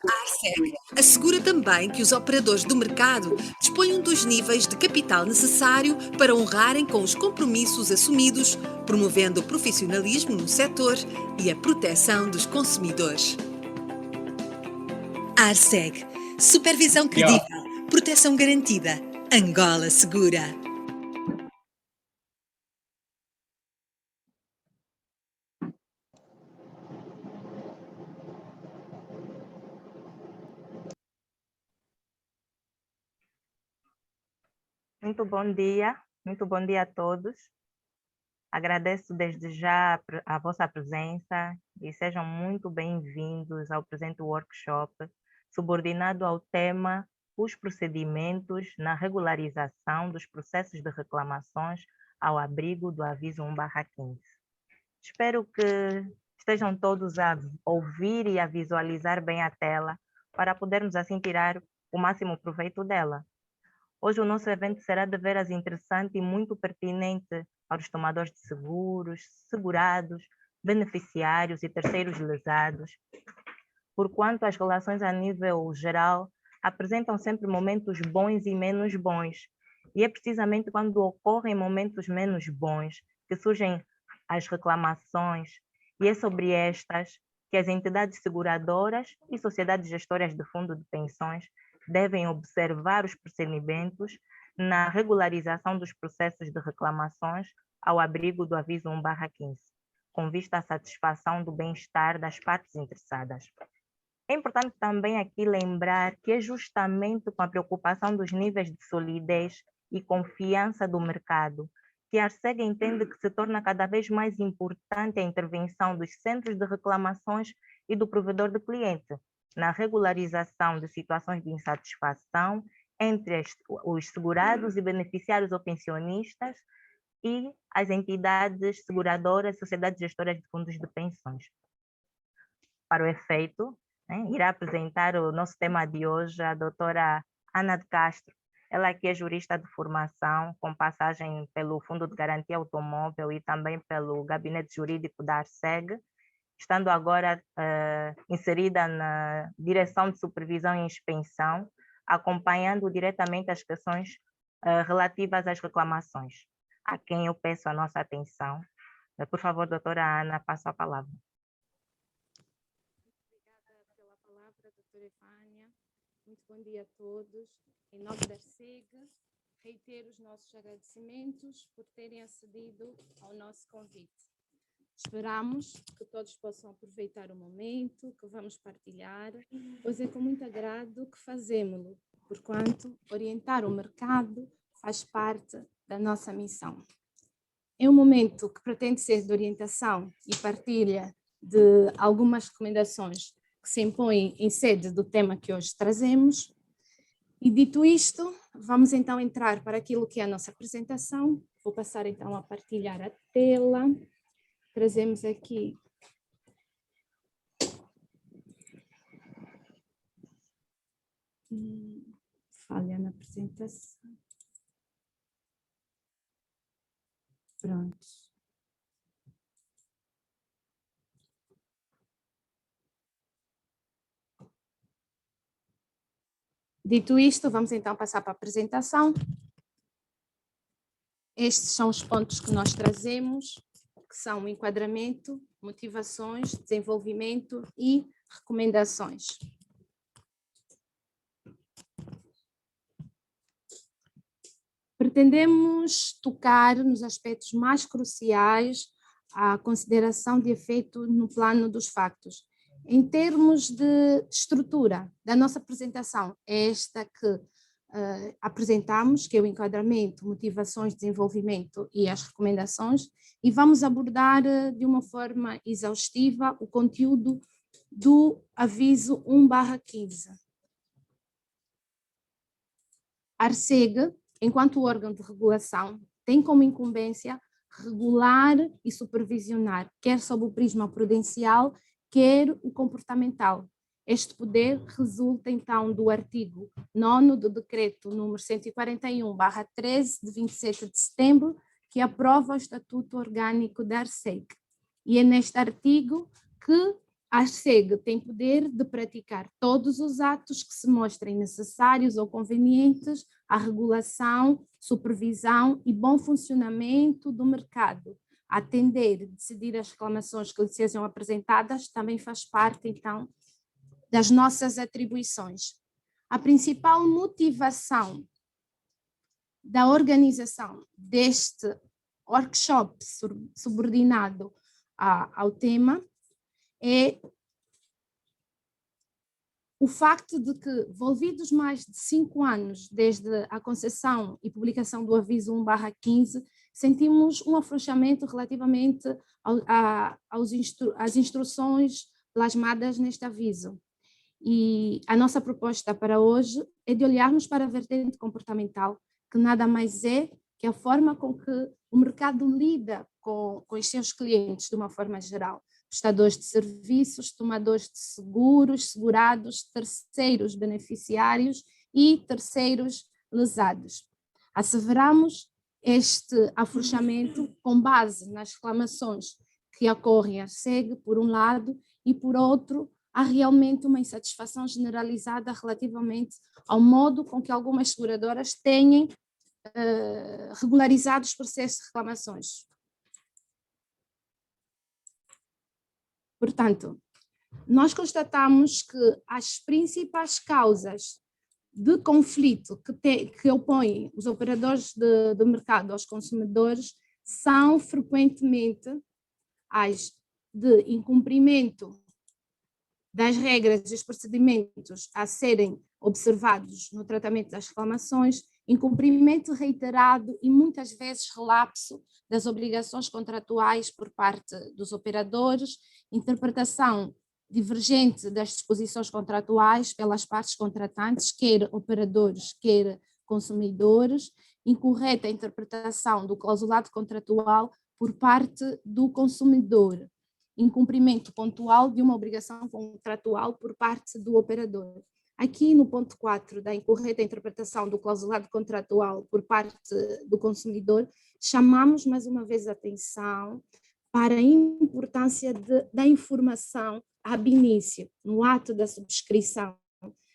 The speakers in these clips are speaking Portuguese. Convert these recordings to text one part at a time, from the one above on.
A Arseg assegura também que os operadores do mercado disponham dos níveis de capital necessário para honrarem com os compromissos assumidos, promovendo o profissionalismo no setor e a proteção dos consumidores. Arseg, supervisão credível, proteção garantida, Angola segura. Muito bom dia a todos. Agradeço desde já a vossa presença e sejam muito bem-vindos ao presente workshop, subordinado ao tema Os procedimentos na regularização dos processos de reclamações ao abrigo do aviso 1/15. Espero que estejam todos a ouvir e a visualizar bem a tela para podermos assim tirar o máximo proveito dela. Hoje o nosso evento será de veras interessante e muito pertinente aos tomadores de seguros, segurados, beneficiários e terceiros lesados, porquanto as relações a nível geral apresentam sempre momentos bons e menos bons. E é precisamente quando ocorrem momentos menos bons que surgem as reclamações, e é sobre estas que as entidades seguradoras e sociedades gestoras de fundo de pensões devem observar os procedimentos na regularização dos processos de reclamações ao abrigo do aviso 1/15, com vista à satisfação do bem-estar das partes interessadas. É importante também aqui lembrar que é justamente com a preocupação dos níveis de solidez e confiança do mercado que a Arseg entende que se torna cada vez mais importante a intervenção dos centros de reclamações e do provedor de cliente na regularização de situações de insatisfação entre os segurados e beneficiários ou pensionistas e as entidades seguradoras, sociedades gestoras de fundos de pensões. Para o efeito, irá apresentar o nosso tema de hoje a doutora Ana de Castro. Ela que é jurista de formação, com passagem pelo Fundo de Garantia Automóvel e também pelo Gabinete Jurídico da Arseg, estando agora inserida na Direção de Supervisão e Inspeção, acompanhando diretamente as questões relativas às reclamações, a quem eu peço a nossa atenção. Por favor, doutora Ana, passo a palavra. Obrigada pela palavra, doutora Evânia. Muito bom dia a todos. Em nome da Arseg, reitero os nossos agradecimentos por terem acedido ao nosso convite. Esperamos que todos possam aproveitar o momento que vamos partilhar, pois é com muito agrado que fazemos-lo, porquanto orientar o mercado faz parte da nossa missão. É um momento que pretende ser de orientação e partilha de algumas recomendações que se impõem em sede do tema que hoje trazemos. E dito isto, vamos então entrar para aquilo que é a nossa apresentação. Vou passar então a partilhar a tela. Trazemos aqui falha na apresentação. Pronto. Dito isto, vamos então passar para a apresentação. Estes são os pontos que nós trazemos, que são o enquadramento, motivações, desenvolvimento e recomendações. Pretendemos tocar nos aspectos mais cruciais à consideração de efeito no plano dos factos. Em termos de estrutura da nossa apresentação, é esta que apresentamos, que é o enquadramento, motivações, desenvolvimento e as recomendações, e vamos abordar de uma forma exaustiva o conteúdo do aviso 1/15. A Arseg, enquanto órgão de regulação, tem como incumbência regular e supervisionar, quer sob o prisma prudencial, quer o comportamental. Este poder resulta, então, do artigo 9º do Decreto número 141/13, de 27 de setembro, que aprova o Estatuto Orgânico da Arseg. E é neste artigo que A SEG tem poder de praticar todos os atos que se mostrem necessários ou convenientes à regulação, supervisão e bom funcionamento do mercado. Atender e decidir as reclamações que lhe sejam apresentadas também faz parte, então, das nossas atribuições. A principal motivação da organização deste workshop subordinado ao tema é o facto de que, envolvidos mais de 5 anos desde a concessão e publicação do aviso 1/15, sentimos um afrouxamento relativamente às instruções plasmadas neste aviso. E a nossa proposta para hoje é de olharmos para a vertente comportamental, que nada mais é que a forma com que o mercado lida com os seus clientes de uma forma geral. Prestadores de serviços, tomadores de seguros, segurados, terceiros beneficiários e terceiros lesados. Asseveramos este afrouxamento com base nas reclamações que ocorrem à SEG, por um lado, e por outro, há realmente uma insatisfação generalizada relativamente ao modo com que algumas seguradoras têm regularizado os processos de reclamações. Portanto, nós constatamos que as principais causas de conflito que opõem os operadores do mercado aos consumidores são frequentemente as de incumprimento das regras e os procedimentos a serem observados no tratamento das reclamações, incumprimento reiterado e muitas vezes relapso das obrigações contratuais por parte dos operadores, interpretação divergente das disposições contratuais pelas partes contratantes, quer operadores, quer consumidores, incorreta interpretação do clausulado contratual por parte do consumidor, incumprimento pontual de uma obrigação contratual por parte do operador. Aqui no ponto 4 da incorreta interpretação do clausulado contratual por parte do consumidor, chamamos mais uma vez a atenção para a importância da informação ab início, no ato da subscrição.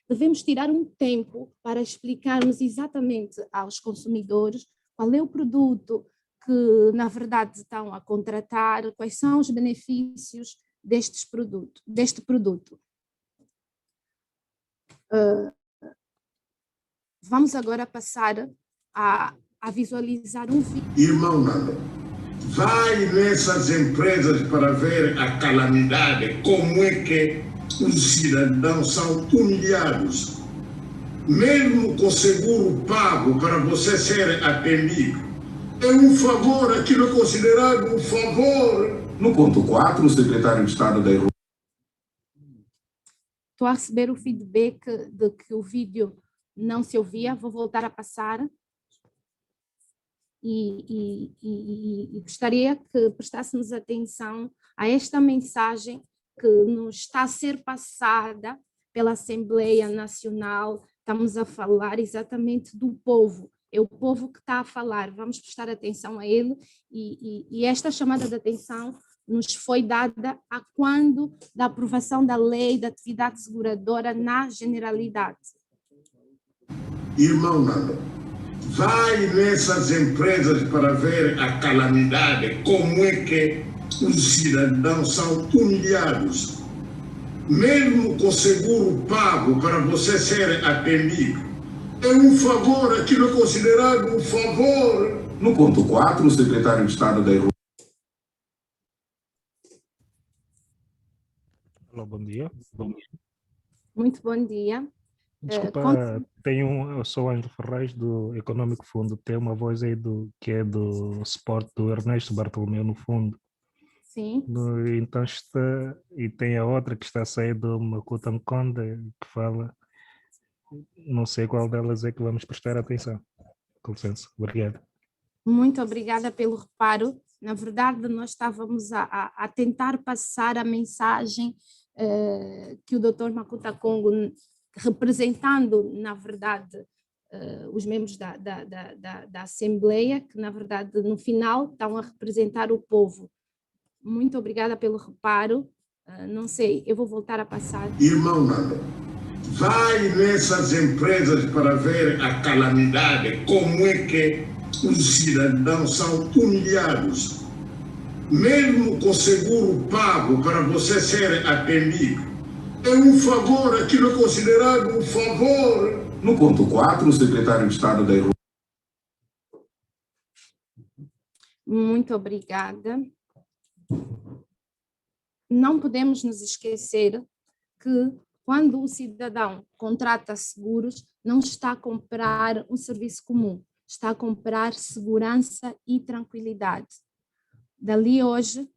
Devemos tirar um tempo para explicarmos exatamente aos consumidores qual é o produto que, na verdade, estão a contratar, quais são os benefícios deste produto. Vamos agora passar a visualizar um vídeo. Irmão Nando, vai nessas empresas para ver a calamidade, como é que os cidadãos são humilhados, mesmo com seguro pago para você ser atendido. É um favor, aquilo é considerado um favor. No ponto 4, o secretário de Estado da Estou a receber o feedback de que o vídeo não se ouvia, vou voltar a passar. E gostaria que prestássemos atenção a esta mensagem que nos está a ser passada pela Assembleia Nacional. Estamos a falar exatamente do povo, é o povo que está a falar, vamos prestar atenção a ele, e esta chamada de atenção nos foi dada a quando da aprovação da lei da atividade seguradora na generalidade. Irmão Nando, vai nessas empresas para ver a calamidade, como é que os cidadãos são humilhados, mesmo com seguro pago para você ser atendido. É um favor, aquilo é considerado um favor. No ponto 4, o secretário de Estado da Olá, bom dia. Muito bom dia. Desculpa, eu sou Ângelo Ferraz, do Econômico Fundo. Tem uma voz aí que é do suporte do Ernesto Bartolomeu no fundo. Sim. Então e tem a outra que está a sair do Makuta Nkonda, que fala. Não sei qual delas é que vamos prestar atenção. Com licença, obrigado. Muito obrigada pelo reparo. Na verdade, nós estávamos a tentar passar a mensagem que o Dr. Makuta Congo, representando, na verdade, os membros da Assembleia, que, na verdade, no final, estão a representar o povo. Muito obrigada pelo reparo. Não sei, eu vou voltar a passar. Irmão Nando, vai nessas empresas para ver a calamidade, como é que os cidadãos são humilhados. Mesmo com seguro pago para você ser atendido, é um favor, aquilo é considerado um favor. No ponto 4, o secretário de Estado da Muito obrigada. Não podemos nos esquecer que quando o cidadão contrata seguros, não está a comprar um serviço comum, está a comprar segurança e tranquilidade. Dali hoje,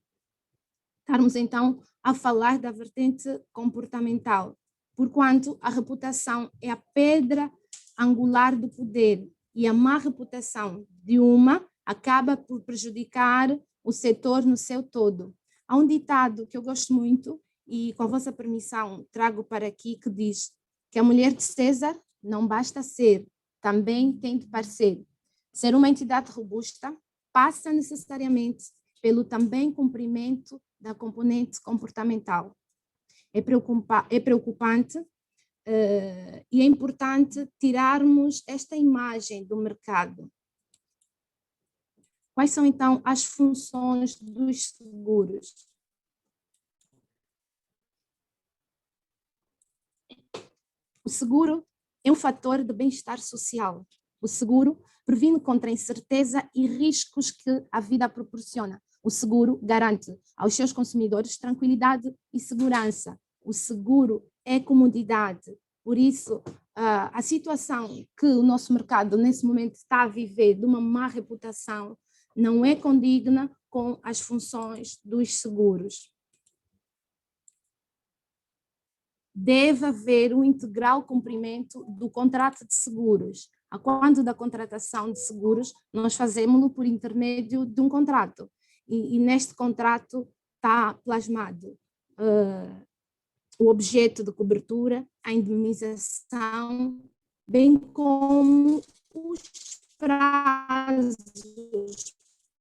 estarmos então a falar da vertente comportamental, porquanto a reputação é a pedra angular do poder e a má reputação de uma acaba por prejudicar o setor no seu todo. Há um ditado que eu gosto muito e, com a vossa permissão, trago para aqui, que diz que a mulher de César não basta ser, também tem de parecer. Ser uma entidade robusta passa necessariamente pelo também cumprimento da componente comportamental. É preocupante e é importante tirarmos esta imagem do mercado. Quais são, então, as funções dos seguros? O seguro é um fator de bem-estar social. O seguro previne contra a incerteza e riscos que a vida proporciona. O seguro garante aos seus consumidores tranquilidade e segurança. O seguro é comodidade. Por isso, a situação que o nosso mercado, nesse momento, está a viver de uma má reputação, não é condigna com as funções dos seguros. Deve haver um integral cumprimento do contrato de seguros. A quando da contratação de seguros, nós fazemos-lo por intermédio de um contrato. E neste contrato está plasmado o objeto de cobertura, a indemnização, bem como os prazos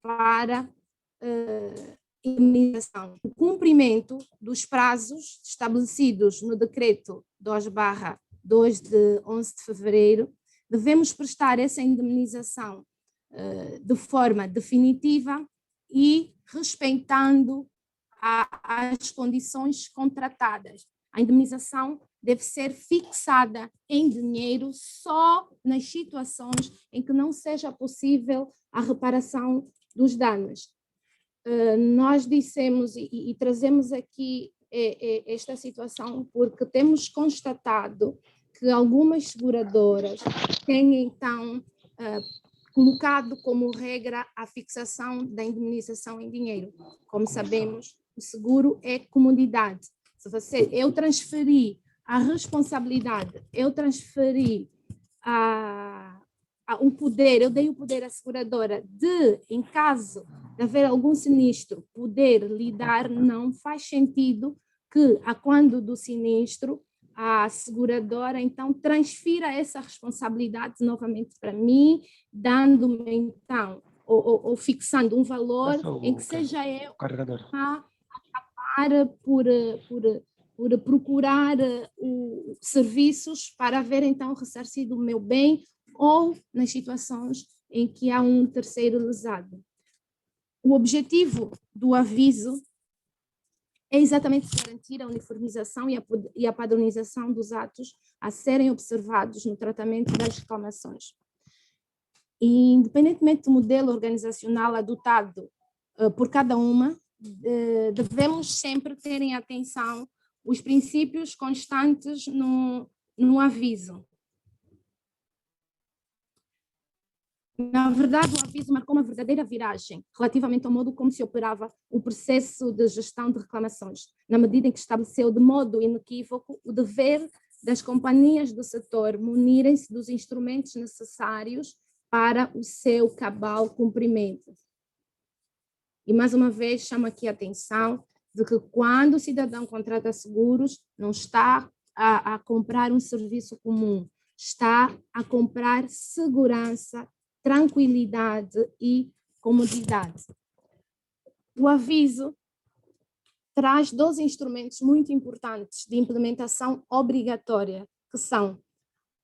para indemnização. O cumprimento dos prazos estabelecidos no decreto 2/2 de 11 de fevereiro, devemos prestar essa indemnização de forma definitiva e respeitando as condições contratadas. A indemnização deve ser fixada em dinheiro só nas situações em que não seja possível a reparação dos danos. Nós dissemos e trazemos aqui esta situação porque temos constatado que algumas seguradoras têm, então, colocado como regra a fixação da indemnização em dinheiro. Como sabemos, o seguro é comodidade. Se eu transferi a responsabilidade, eu transferi o poder, eu dei o poder à seguradora de, em caso de haver algum sinistro, poder lidar, não faz sentido que, a quando do sinistro, a seguradora, então, transfira essa responsabilidade novamente para mim, dando-me, então, ou fixando um valor em que seja eu a acabar por procurar serviços para haver, então, ressarcido o meu bem ou nas situações em que há um terceiro lesado. O objetivo do aviso é exatamente garantir a uniformização e a padronização dos atos a serem observados no tratamento das reclamações. E, independentemente do modelo organizacional adotado por cada uma, devemos sempre ter em atenção os princípios constantes no aviso. Na verdade, o aviso marcou uma verdadeira viragem relativamente ao modo como se operava o processo de gestão de reclamações, na medida em que estabeleceu de modo inequívoco o dever das companhias do setor munirem-se dos instrumentos necessários para o seu cabal cumprimento. E, mais uma vez, chamo aqui a atenção de que quando o cidadão contrata seguros, não está a comprar um serviço comum, está a comprar segurança, tranquilidade e comodidade. O aviso traz 2 instrumentos muito importantes de implementação obrigatória, que são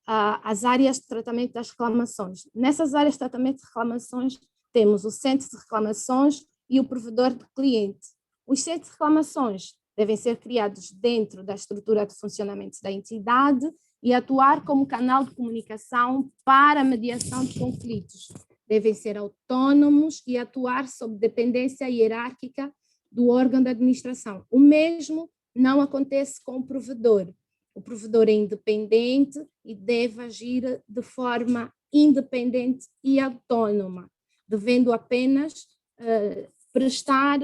as áreas de tratamento das reclamações. Nessas áreas de tratamento de reclamações, temos o centro de reclamações e o provedor de cliente. Os centros de reclamações devem ser criados dentro da estrutura de funcionamento da entidade e atuar como canal de comunicação para a mediação de conflitos. Devem ser autônomos e atuar sob dependência hierárquica do órgão de administração. O mesmo não acontece com o provedor. O provedor é independente e deve agir de forma independente e autônoma, devendo apenas prestar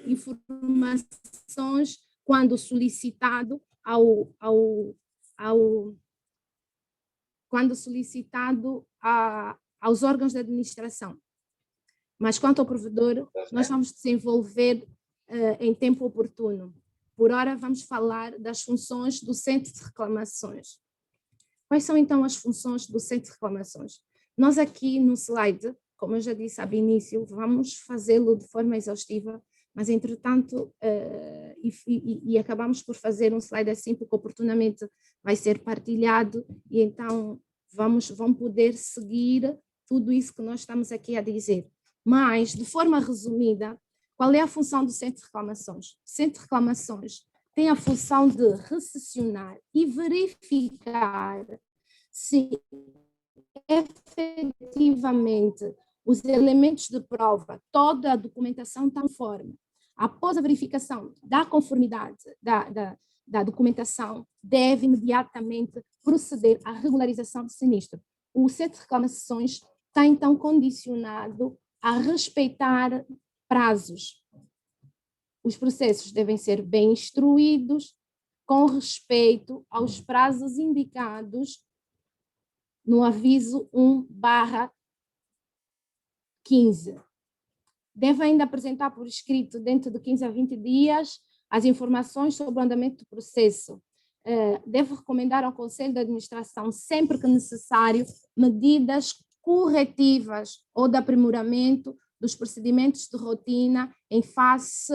informações quando solicitado aos órgãos de administração. Mas quanto ao provedor, nós vamos desenvolver em tempo oportuno. Por ora, vamos falar das funções do centro de reclamações. Quais são, então, as funções do centro de reclamações? Nós aqui no slide, como eu já disse ao início, vamos fazê-lo de forma exaustiva, mas, entretanto, acabamos por fazer um slide assim, porque oportunamente vai ser partilhado, e então vão poder seguir tudo isso que nós estamos aqui a dizer. Mas, de forma resumida, qual é a função do centro de reclamações? O centro de reclamações tem a função de recepcionar e verificar se efetivamente os elementos de prova, toda a documentação está conforme. Após a verificação da conformidade da documentação, deve imediatamente proceder à regularização do sinistro. O centro de reclamações está então condicionado a respeitar prazos. Os processos devem ser bem instruídos, com respeito aos prazos indicados no aviso 1/15. Deve ainda apresentar por escrito, dentro de 15 a 20 dias, as informações sobre o andamento do processo. Deve recomendar ao Conselho de Administração, sempre que necessário, medidas corretivas ou de aprimoramento dos procedimentos de rotina em face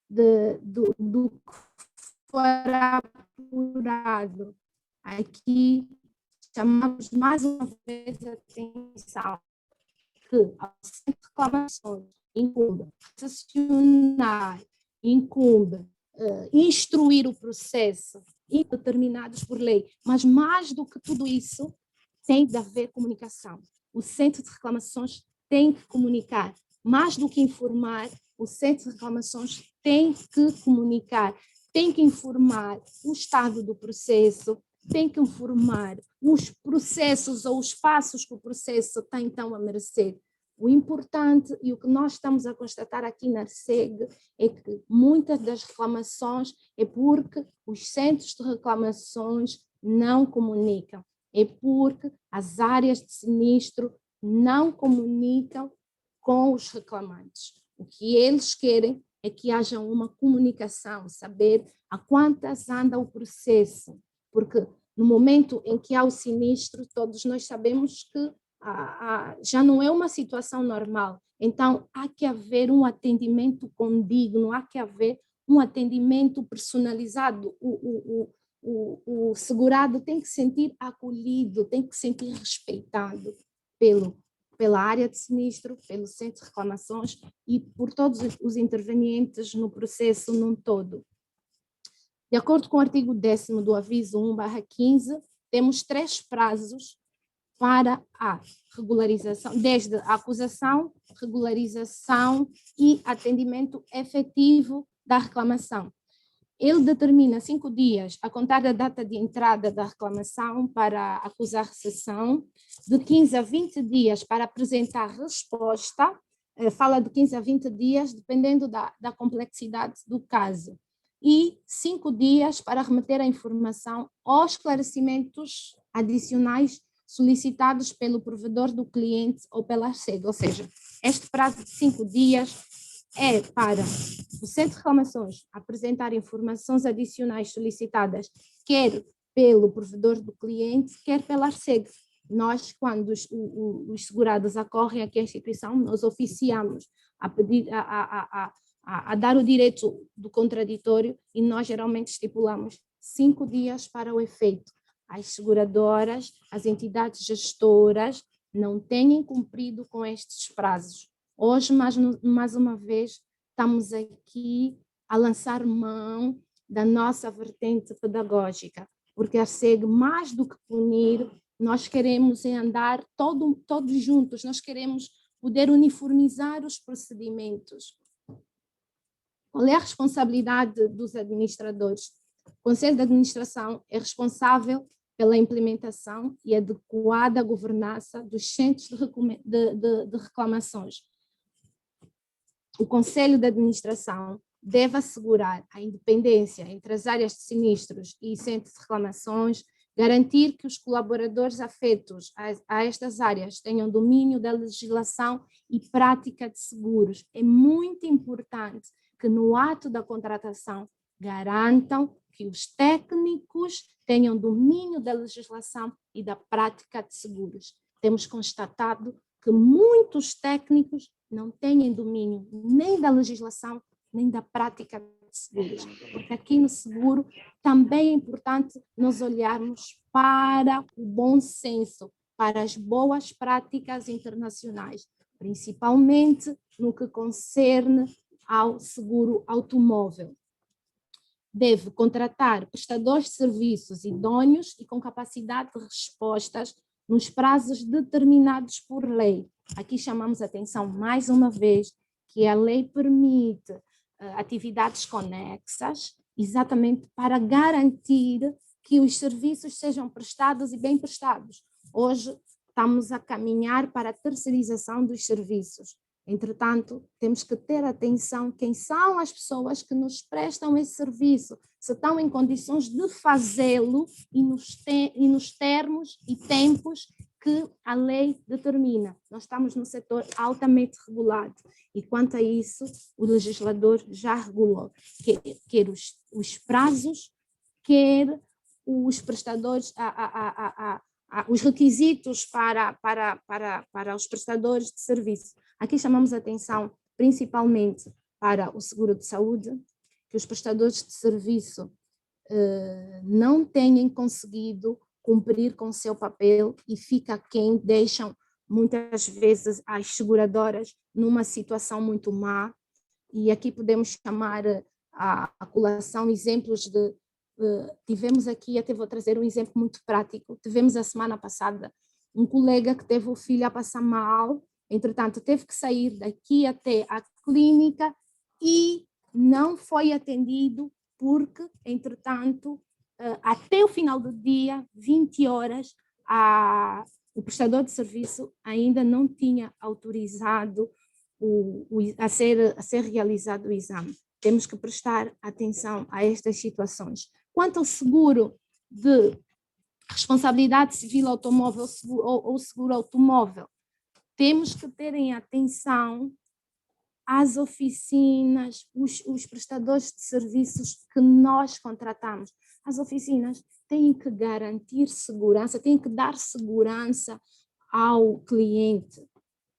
do que for apurado. Aqui chamamos mais uma vez a atenção que ao centro de reclamações incumbe sancionar, incumbe instruir o processo e determinados por lei, mas mais do que tudo isso, tem de haver comunicação. O centro de reclamações tem que comunicar. Mais do que informar, o centro de reclamações tem que comunicar, tem que informar o estado do processo, tem que informar os processos ou os passos que o processo está então a merecer. O importante e o que nós estamos a constatar aqui na ARCEG é que muitas das reclamações é porque os centros de reclamações não comunicam, é porque as áreas de sinistro não comunicam com os reclamantes. O que eles querem é que haja uma comunicação, saber a quantas anda o processo, porque no momento em que há o sinistro, todos nós sabemos que já não é uma situação normal. Então, há que haver um atendimento condigno, há que haver um atendimento personalizado. O segurado tem que se sentir acolhido, tem que se sentir respeitado pela área de sinistro, pelo centro de reclamações e por todos os intervenientes no processo num todo. De acordo com o artigo 10º do aviso 1/15, temos 3 prazos para a regularização, desde a acusação, regularização e atendimento efetivo da reclamação. Ele determina 5 dias a contar da data de entrada da reclamação para acusar recessão, de 15 a 20 dias para apresentar resposta, fala de 15 a 20 dias, dependendo da complexidade do caso, e 5 dias para remeter a informação aos esclarecimentos adicionais solicitados pelo provedor do cliente ou pela ARCEG, ou seja, este prazo de 5 dias é para o centro de reclamações apresentar informações adicionais solicitadas, quer pelo provedor do cliente, quer pela ARCEG. Nós, quando os segurados acorrem aqui à instituição, nós oficiamos a a dar o direito do contraditório e nós geralmente estipulamos 5 dias para o efeito. As seguradoras, as entidades gestoras não têm cumprido com estes prazos. Hoje, mais uma vez, estamos aqui a lançar mão da nossa vertente pedagógica, porque a SEG, mais do que punir, nós queremos andar todos juntos, nós queremos poder uniformizar os procedimentos. Qual é a responsabilidade dos administradores? O Conselho de Administração é responsável pela implementação e adequada governança dos centros de reclamações. O Conselho de Administração deve assegurar a independência entre as áreas de sinistros e centros de reclamações, garantir que os colaboradores afetos a estas áreas tenham domínio da legislação e prática de seguros. É muito importante que no ato da contratação garantam que os técnicos tenham domínio da legislação e da prática de seguros. Temos constatado que muitos técnicos não têm domínio nem da legislação, nem da prática de seguros. Porque aqui no seguro também é importante nós olharmos para o bom senso, para as boas práticas internacionais, principalmente no que concerne ao seguro automóvel. Deve contratar prestadores de serviços idôneos e com capacidade de respostas nos prazos determinados por lei. Aqui chamamos a atenção mais uma vez que a lei permite atividades conexas, exatamente para garantir que os serviços sejam prestados e bem prestados. Hoje estamos a caminhar para a terceirização dos serviços. Entretanto, temos que ter atenção quem são as pessoas que nos prestam esse serviço, se estão em condições de fazê-lo e nos termos e tempos que a lei determina. Nós estamos num setor altamente regulado e, quanto a isso, o legislador já regulou, quer os prazos, quer os prestadores, os requisitos para os prestadores de serviço. Aqui chamamos a atenção principalmente para o seguro de saúde, que os prestadores de serviço não têm conseguido cumprir com o seu papel e fica quem deixam muitas vezes as seguradoras numa situação muito má. E aqui podemos chamar a colação exemplos de... tivemos aqui, até vou trazer um exemplo muito prático, tivemos a semana passada um colega que teve o filho a passar mal, entretanto teve que sair daqui até a clínica e não foi atendido porque, entretanto, até o final do dia, 20 horas, o prestador de serviço ainda não tinha autorizado a ser realizado o exame. Temos que prestar atenção a estas situações. Quanto ao seguro de responsabilidade civil automóvel ou seguro automóvel, temos que ter em atenção as oficinas, os prestadores de serviços que nós contratamos. As oficinas têm que garantir segurança, têm que dar segurança ao cliente.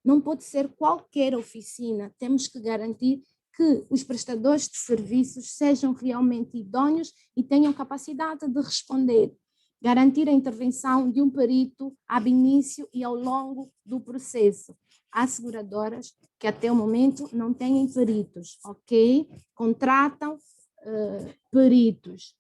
Não pode ser qualquer oficina, temos que garantir que os prestadores de serviços sejam realmente idôneos e tenham capacidade de responder. Garantir a intervenção de um perito ab início e ao longo do processo. Há seguradoras que até o momento não têm peritos, ok? Contratam peritos.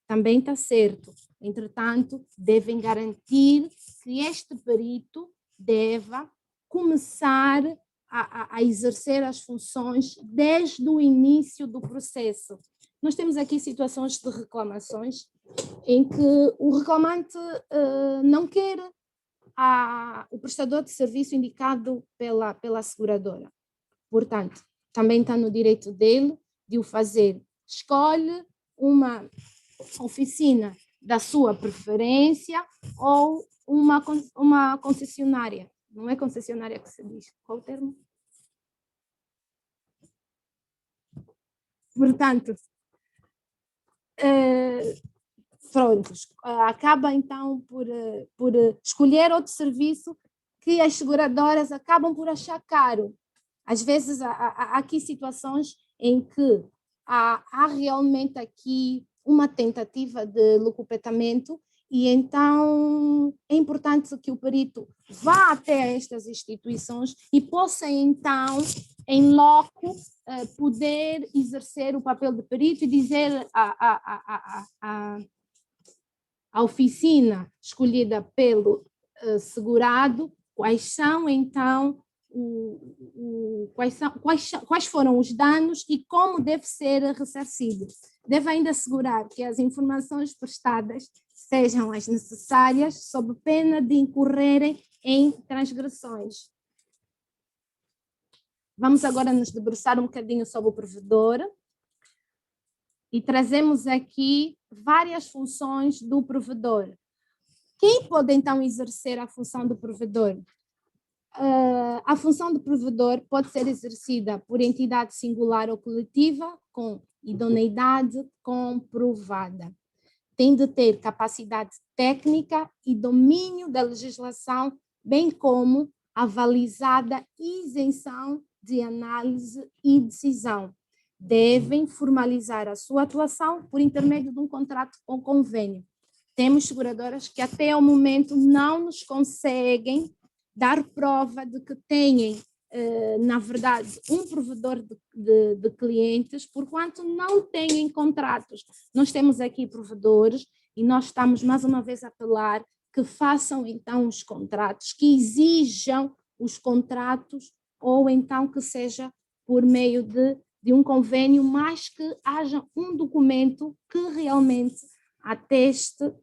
Também está certo. Entretanto, devem garantir que este perito deva começar a exercer as funções desde o início do processo. Nós temos aqui situações de reclamações em que o reclamante não quer o prestador de serviço indicado pela seguradora. Portanto, também está no direito dele de o fazer. Escolhe uma oficina da sua preferência ou uma concessionária. Não é concessionária que se diz. Qual o termo? Portanto, prontos, acaba então por escolher outro serviço que as seguradoras acabam por achar caro. Às vezes há aqui situações em que há realmente aqui uma tentativa de locupetamento e então é importante que o perito vá até estas instituições e possa então, em loco, poder exercer o papel de perito e dizer à oficina escolhida pelo segurado quais são então quais foram os danos e como deve ser ressarcido. Deve ainda assegurar que as informações prestadas sejam as necessárias, sob pena de incorrerem em transgressões. Vamos agora nos debruçar um bocadinho sobre o provedor e trazemos aqui várias funções do provedor. Quem pode então exercer a função do provedor? A função do provedor pode ser exercida por entidade singular ou coletiva com idoneidade comprovada. Tem de ter capacidade técnica e domínio da legislação, bem como avalizada isenção de análise e decisão. Devem formalizar a sua atuação por intermédio de um contrato ou convênio. Temos seguradoras que até ao momento não nos conseguem dar prova de que têm, na verdade, um provedor de clientes, porquanto não têm contratos. Nós temos aqui provedores e nós estamos mais uma vez a apelar que façam então os contratos, que exijam os contratos ou então que seja por meio de um convênio, mas que haja um documento que realmente ateste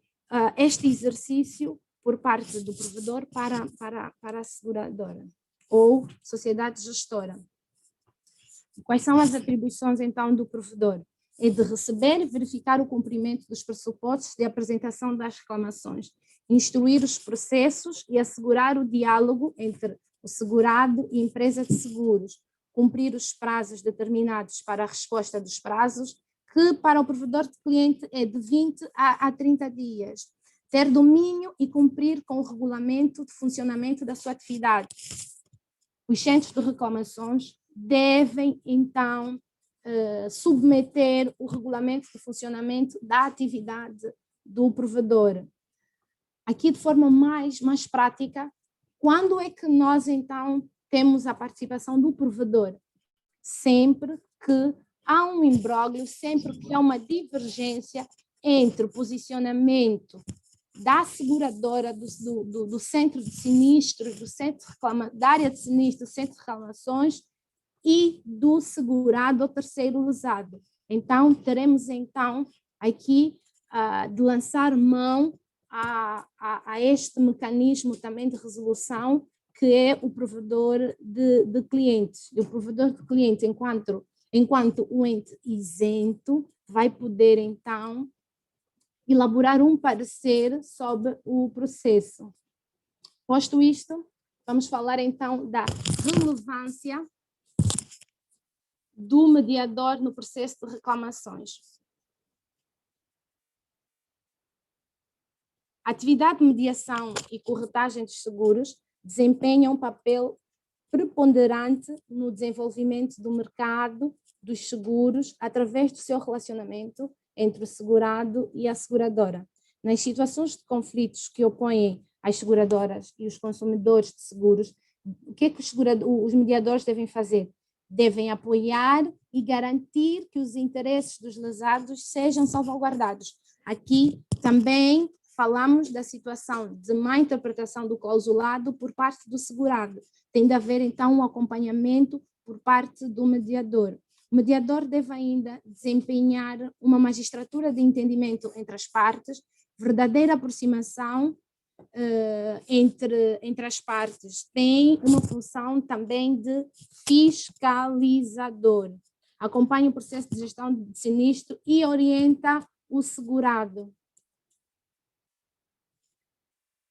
este exercício por parte do provedor para a seguradora ou sociedade gestora. Quais são as atribuições, então, do provedor? É de receber e verificar o cumprimento dos pressupostos de apresentação das reclamações, instruir os processos e assegurar o diálogo entre o segurado e a empresa de seguros, cumprir os prazos determinados para a resposta dos prazos, que para o provedor de cliente é de 20 a 30 dias, ter domínio e cumprir com o regulamento de funcionamento da sua atividade. Os centros de reclamações devem, então, submeter o regulamento de funcionamento da atividade do provedor. Aqui, de forma mais prática, quando é que nós, então, temos a participação do provedor? Sempre que há um imbróglio, sempre que há uma divergência entre o posicionamento da seguradora, do centro de sinistros, da área de sinistro, do centro de reclamações e do segurado ou terceiro lesado. Então, teremos então aqui de lançar mão a este mecanismo também de resolução que é o provedor de clientes. E o provedor de clientes, enquanto o ente isento, vai poder então elaborar um parecer sobre o processo. Posto isto, vamos falar então da relevância do mediador no processo de reclamações. A atividade de mediação e corretagem dos seguros desempenha um papel preponderante no desenvolvimento do mercado dos seguros através do seu relacionamento entre o segurado e a seguradora. Nas situações de conflitos que opõem as seguradoras e os consumidores de seguros, o que é que os mediadores devem fazer? Devem apoiar e garantir que os interesses dos lesados sejam salvaguardados. Aqui também falamos da situação de má interpretação do clausulado por parte do segurado. Tem de haver, então, um acompanhamento por parte do mediador. O mediador deve ainda desempenhar uma magistratura de entendimento entre as partes, verdadeira aproximação entre as partes. Tem uma função também de fiscalizador. Acompanha o processo de gestão de sinistro e orienta o segurado.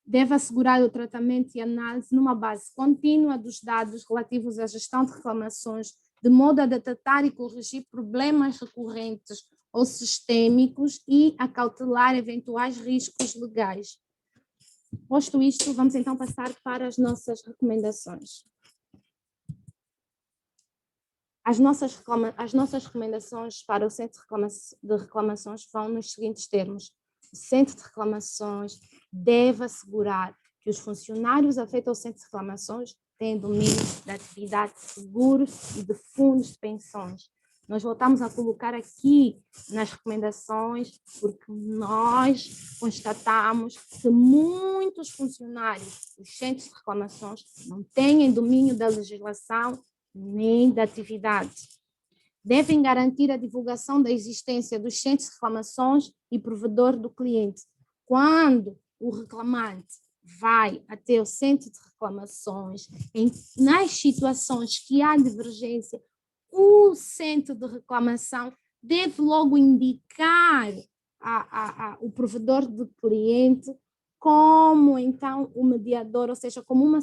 Deve assegurar o tratamento e análise numa base contínua dos dados relativos à gestão de reclamações, de modo a detectar e corrigir problemas recorrentes ou sistêmicos e a cautelar eventuais riscos legais. Posto isto, vamos então passar para as nossas recomendações. As nossas recomendações para o Centro de Reclamações vão nos seguintes termos. O Centro de Reclamações deve assegurar que os funcionários afetos ao Centro de Reclamações têm domínio da atividade de seguros e de fundos de pensões. Nós voltamos a colocar aqui nas recomendações, porque nós constatamos que muitos funcionários dos centros de reclamações não têm domínio da legislação nem da atividade. Devem garantir a divulgação da existência dos centros de reclamações e provedor do cliente. Quando o reclamante vai até o centro de reclamações, nas situações que há divergência, o centro de reclamação deve logo indicar o provedor do cliente como, então, o mediador, ou seja, como uma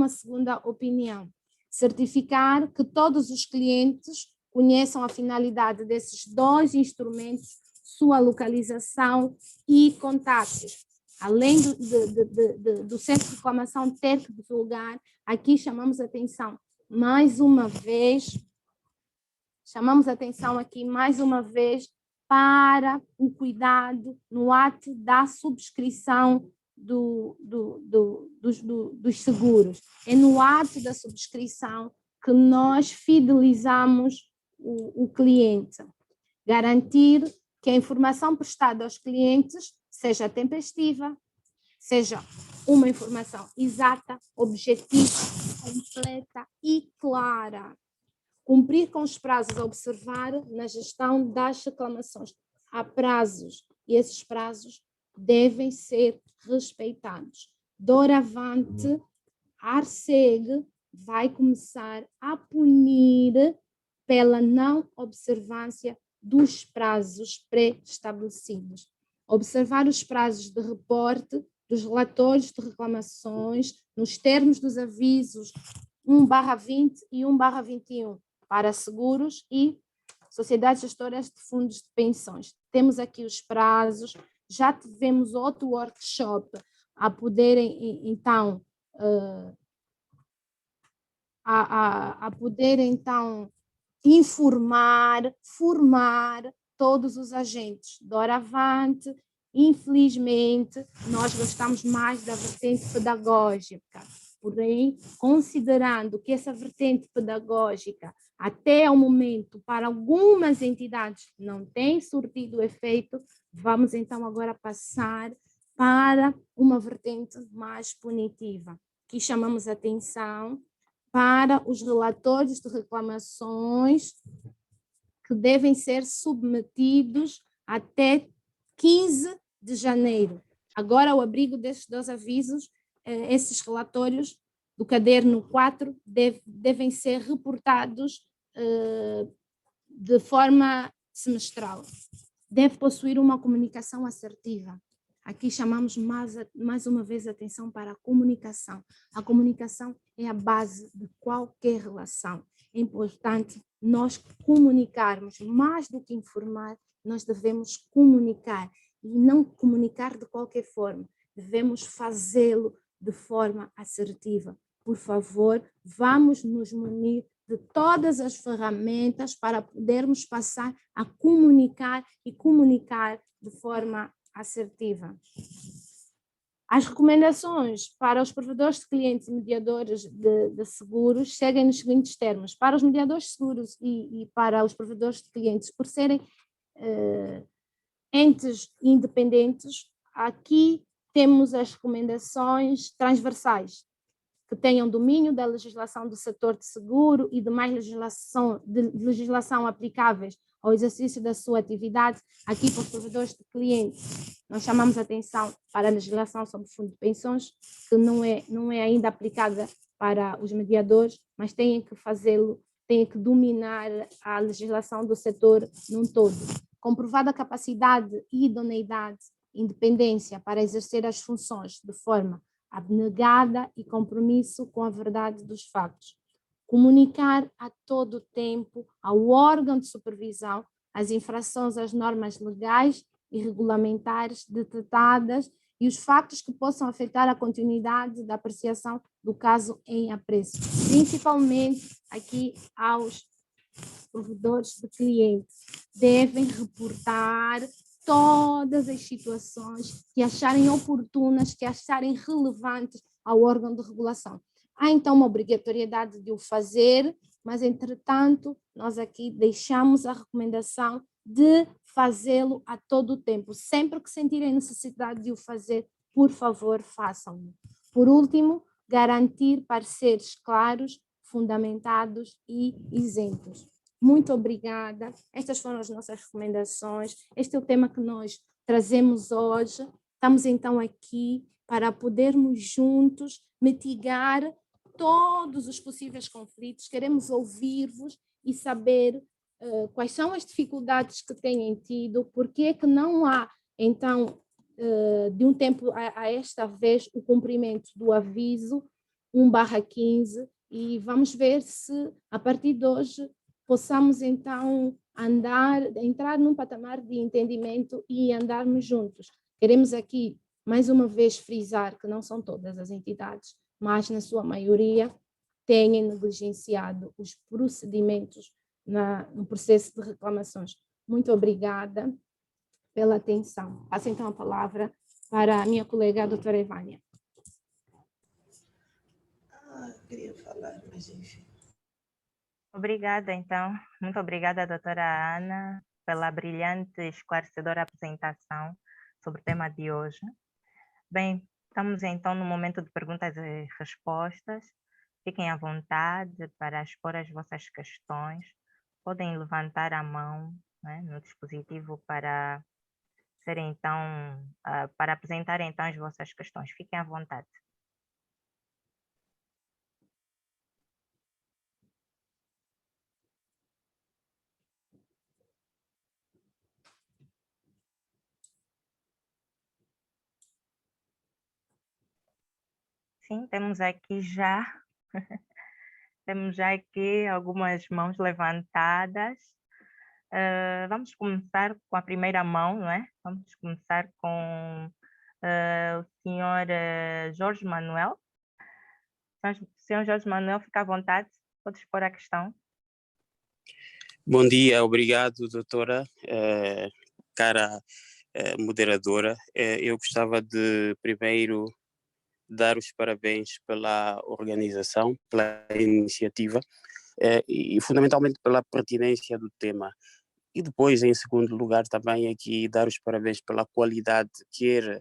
segunda opinião. Certificar que todos os clientes conheçam a finalidade desses dois instrumentos, sua localização e contatos. Além do centro de reclamação ter que divulgar, aqui chamamos atenção para o cuidado no ato da subscrição dos seguros. É no ato da subscrição que nós fidelizamos o cliente. Garantir que a informação prestada aos clientes seja tempestiva, seja uma informação exata, objetiva, completa e clara. Cumprir com os prazos a observar na gestão das reclamações. Há prazos e esses prazos devem ser respeitados. Doravante, a ARCEG vai começar a punir pela não observância dos prazos pré-estabelecidos. Observar os prazos de reporte dos relatórios de reclamações nos termos dos avisos 1/20 e 1/21 para seguros e sociedades gestoras de fundos de pensões. Temos aqui os prazos, já tivemos outro workshop a poderem, então, informar, formar todos os agentes. Doravante, infelizmente, nós gostamos mais da vertente pedagógica, porém, considerando que essa vertente pedagógica, até ao momento, para algumas entidades, não tem surtido efeito, vamos então agora passar para uma vertente mais punitiva, que chamamos atenção para os relatórios de reclamações que devem ser submetidos até 15 de janeiro. Agora, ao abrigo destes dois avisos, esses relatórios do caderno 4 devem ser reportados de forma semestral. Deve possuir uma comunicação assertiva. Aqui chamamos mais uma vez a atenção para a comunicação. A comunicação é a base de qualquer relação. É importante nós comunicarmos, mais do que informar, nós devemos comunicar. E não comunicar de qualquer forma, devemos fazê-lo de forma assertiva. Por favor, vamos nos munir de todas as ferramentas para podermos passar a comunicar e comunicar de forma assertiva. As recomendações para os provedores de clientes e mediadores de seguros seguem nos seguintes termos. Para os mediadores de seguros e para os provedores de clientes, por serem entes independentes, aqui temos as recomendações transversais, que tenham domínio da legislação do setor de seguro e demais legislação aplicáveis ao exercício da sua atividade. Aqui, para os provedores de clientes, nós chamamos a atenção para a legislação sobre fundo de pensões, que não é ainda aplicada para os mediadores, mas têm que fazê-lo, têm que dominar a legislação do setor num todo. Comprovada a capacidade e idoneidade, independência para exercer as funções de forma abnegada e compromisso com a verdade dos factos. Comunicar a todo tempo ao órgão de supervisão as infrações às normas legais e regulamentares detectadas e os factos que possam afetar a continuidade da apreciação do caso em apreço, principalmente aqui aos provedores de clientes devem reportar todas as situações que acharem oportunas, que acharem relevantes ao órgão de regulação. Há então uma obrigatoriedade de o fazer, mas entretanto nós aqui deixamos a recomendação de fazê-lo a todo o tempo. Sempre que sentirem necessidade de o fazer, por favor, façam-no. Por último, garantir pareceres claros, fundamentados e isentos. Muito obrigada. Estas foram as nossas recomendações. Este é o tema que nós trazemos hoje. Estamos então aqui para podermos juntos mitigar todos os possíveis conflitos. Queremos ouvir-vos e saber quais são as dificuldades que têm tido, porque é que não há, então, de um tempo a esta vez, o cumprimento do aviso 1/15, e vamos ver se, a partir de hoje, possamos, então, entrar num patamar de entendimento e andarmos juntos. Queremos aqui, mais uma vez, frisar que não são todas as entidades, mas, na sua maioria, têm negligenciado os procedimentos no processo de reclamações. Muito obrigada pela atenção. Passo então a palavra para a minha colega, a doutora Evânia. Queria falar, mas enfim. Obrigada, então. Muito obrigada, doutora Ana, pela brilhante e esclarecedora apresentação sobre o tema de hoje. Bem, estamos então no momento de perguntas e respostas. Fiquem à vontade para expor as vossas questões. Podem levantar a mão, né, no dispositivo para serem então, para apresentar então as vossas questões. Fiquem à vontade. Sim, temos aqui já algumas mãos levantadas. Vamos começar com a primeira mão, não é? Vamos começar com o senhor Jorge Manuel. Senhor Jorge Manuel, fica à vontade, pode expor a questão. Bom dia, obrigado, doutora, cara moderadora. Eu gostava de primeiro dar os parabéns pela organização, pela iniciativa e fundamentalmente pela pertinência do tema. E depois, em segundo lugar, também aqui dar os parabéns pela qualidade, quer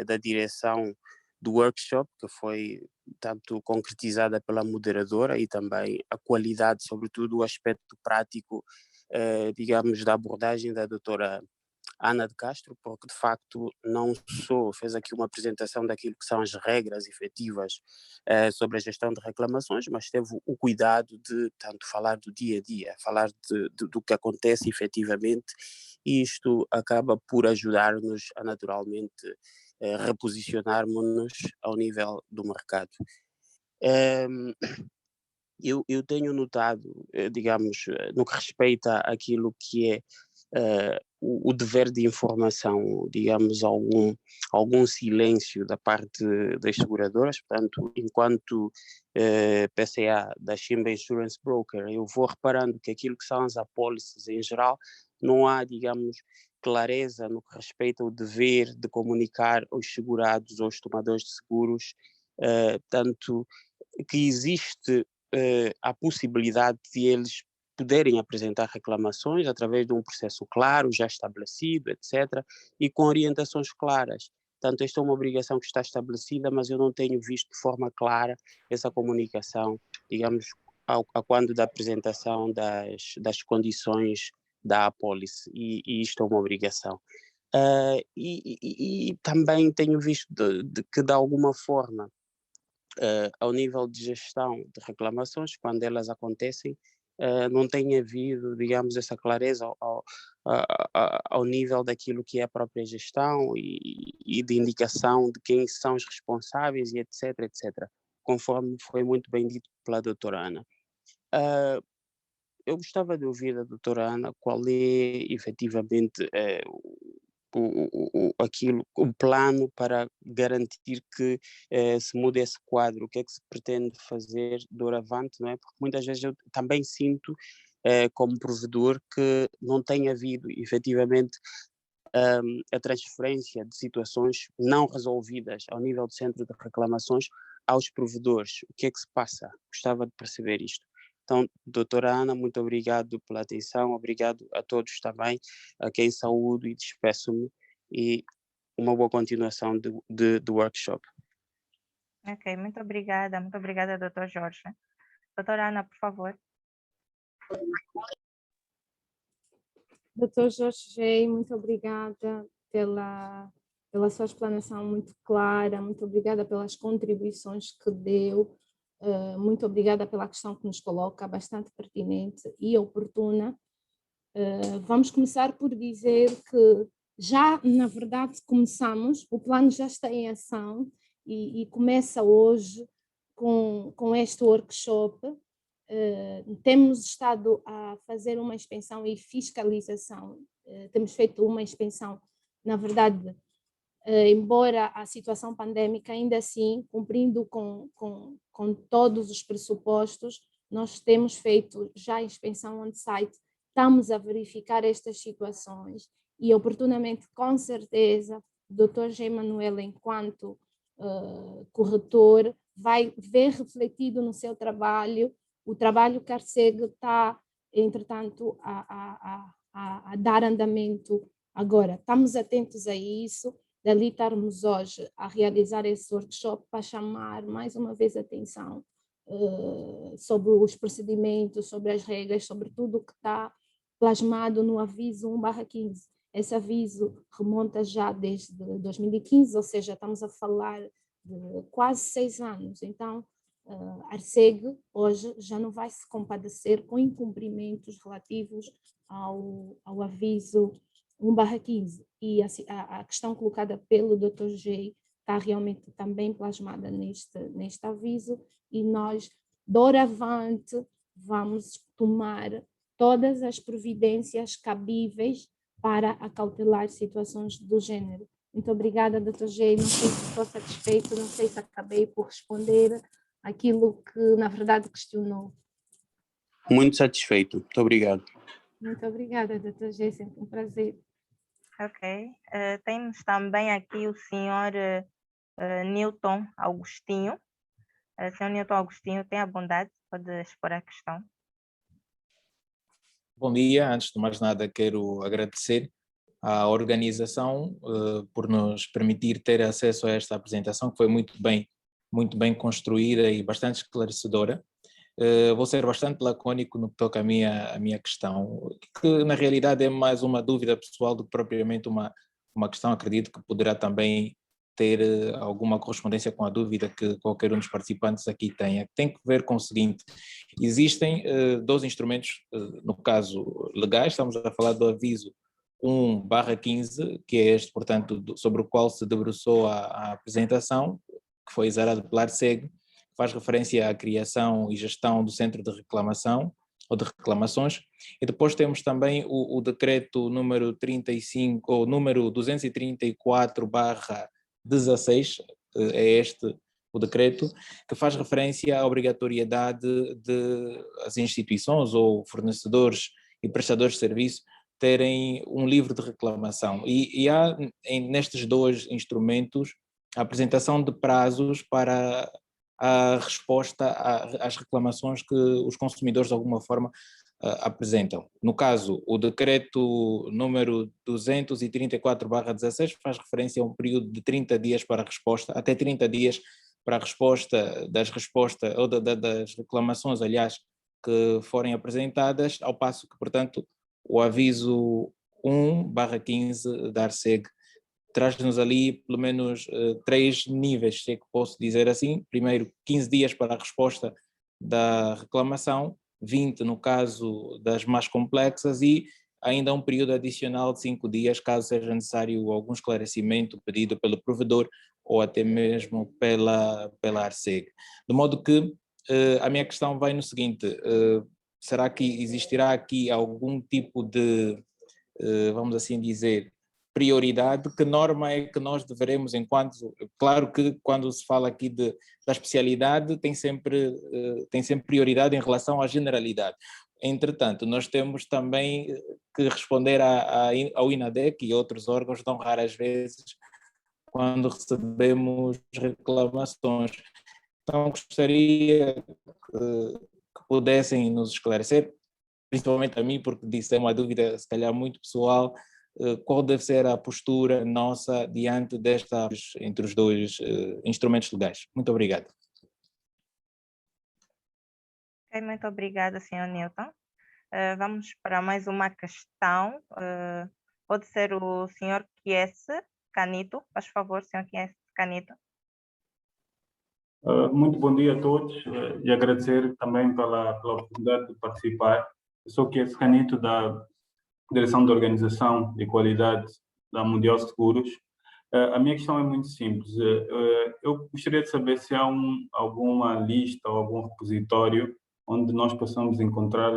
da direção do workshop, que foi tanto concretizada pela moderadora, e também a qualidade, sobretudo o aspecto prático, digamos, da abordagem da doutora Ana de Castro, porque de facto não só fez aqui uma apresentação daquilo que são as regras efetivas sobre a gestão de reclamações, mas teve o cuidado de tanto falar do dia a dia, falar do que acontece efetivamente, e isto acaba por ajudar-nos a naturalmente reposicionarmos-nos ao nível do mercado. Eu tenho notado, digamos, no que respeita àquilo que é o dever de informação, digamos, algum silêncio da parte das seguradoras. Portanto, enquanto PCA da Shimba Insurance Broker, eu vou reparando que aquilo que são as apólices em geral, não há, digamos, clareza no que respeita ao dever de comunicar aos segurados, aos tomadores de seguros, tanto que existe a possibilidade de eles poderem apresentar reclamações através de um processo claro, já estabelecido, etc., e com orientações claras. Portanto, esta é uma obrigação que está estabelecida, mas eu não tenho visto de forma clara essa comunicação, digamos, a quando da apresentação das condições da apólice, e isto é uma obrigação. E também tenho visto que, de alguma forma, ao nível de gestão de reclamações, quando elas acontecem, não tem havido, digamos, essa clareza ao nível daquilo que é a própria gestão e de indicação de quem são os responsáveis e etc, etc, conforme foi muito bem dito pela doutora Ana. Eu gostava de ouvir da doutora Ana qual é efetivamente o plano para garantir que se mude esse quadro, o que é que se pretende fazer doravante, não é? Porque muitas vezes eu também sinto como provedor, que não tem havido efetivamente a transferência de situações não resolvidas ao nível do centro de reclamações aos provedores. O que é que se passa? Gostava de perceber isto. Então, doutora Ana, muito obrigado pela atenção, obrigado a todos também, a quem saúdo e despeço-me, e uma boa continuação do workshop. Ok, muito obrigada, doutor Jorge. Doutora Ana, por favor. Doutor Jorge, muito obrigada pela sua explanação muito clara, muito obrigada pelas contribuições que deu, muito obrigada pela questão que nos coloca, bastante pertinente e oportuna. Vamos começar por dizer que já, na verdade, começamos, o plano já está em ação e começa hoje com este workshop. Temos estado a fazer uma inspeção e fiscalização, temos feito uma inspeção, na verdade, embora a situação pandémica, ainda assim, cumprindo com todos os pressupostos, nós temos feito já a inspeção on-site, estamos a verificar estas situações e, oportunamente, com certeza, o Dr. G. Manuel, enquanto corretor, vai ver refletido no seu trabalho o trabalho que a ARCEG está, entretanto, a dar andamento agora. Estamos atentos a isso, dali estarmos hoje a realizar esse workshop para chamar mais uma vez a atenção sobre os procedimentos, sobre as regras, sobre tudo o que está plasmado no aviso 1/15. Esse aviso remonta já desde 2015, ou seja, estamos a falar de quase 6 anos. Então, a ARCEG hoje já não vai se compadecer com incumprimentos relativos ao aviso 1/15. E a questão colocada pelo Dr. G está realmente também plasmada neste aviso, e nós, doravante, vamos tomar todas as providências cabíveis para acautelar situações do género. Muito obrigada, Dr. G. Não sei se estou satisfeito, não sei se acabei por responder aquilo que, na verdade, questionou. Muito satisfeito. Muito obrigado. Muito obrigada, Dr. G. Sempre um prazer. Ok. Temos também aqui o senhor Newton Agostinho. Senhor Newton Agostinho, tenha a bondade, pode expor a questão. Bom dia. Antes de mais nada, quero agradecer à organização por nos permitir ter acesso a esta apresentação, que foi muito bem construída e bastante esclarecedora. Vou ser bastante lacônico no que toca à minha questão, que na realidade é mais uma dúvida pessoal do que propriamente uma questão. Acredito que poderá também ter alguma correspondência com a dúvida que qualquer um dos participantes aqui tenha. Tem que ver com o seguinte: existem 2 instrumentos, no caso legais, estamos a falar do aviso 1/15, que é este, portanto, sobre o qual se debruçou a apresentação, que foi exarado pela ARCEG, faz referência à criação e gestão do centro de reclamação ou de reclamações, e depois temos também o decreto número 35, ou número 234/16, é este o decreto, que faz referência à obrigatoriedade de as instituições ou fornecedores e prestadores de serviço terem um livro de reclamação. E há nestes 2 instrumentos a apresentação de prazos para a resposta às reclamações que os consumidores de alguma forma apresentam. No caso, o decreto número 234/16 faz referência a um período de 30 dias para a resposta, até 30 dias para a resposta das reclamações, aliás, que forem apresentadas, ao passo que, portanto, o aviso 1/15 da ARCEG traz-nos ali pelo menos 3 níveis, se é que posso dizer assim. Primeiro, 15 dias para a resposta da reclamação, 20 no caso das mais complexas, e ainda um período adicional de 5 dias, caso seja necessário algum esclarecimento pedido pelo provedor ou até mesmo pela ARCEG. De modo que a minha questão vai no seguinte: será que existirá aqui algum tipo de, vamos assim dizer, prioridade? Que norma é que nós deveremos, enquanto, claro que quando se fala aqui da especialidade tem sempre prioridade em relação à generalidade. Entretanto, nós temos também que responder ao INADEC e outros órgãos tão raras vezes quando recebemos reclamações. Então, gostaria que pudessem nos esclarecer, principalmente a mim, porque disse é uma dúvida, se calhar, muito pessoal, qual deve ser a postura nossa diante desta, entre os dois instrumentos legais. Muito obrigado. Muito obrigada, Sr. Newton. Vamos para mais uma questão. Pode ser o Sr. Kiese Canito. Faz favor, Sr. Kiese Canito. Muito bom dia a todos e agradecer também pela oportunidade de participar. Eu sou Kiese Canito, da Direção de Organização de Qualidade da Mundial Seguros. A minha questão é muito simples. Eu gostaria de saber se há alguma lista ou algum repositório onde nós possamos encontrar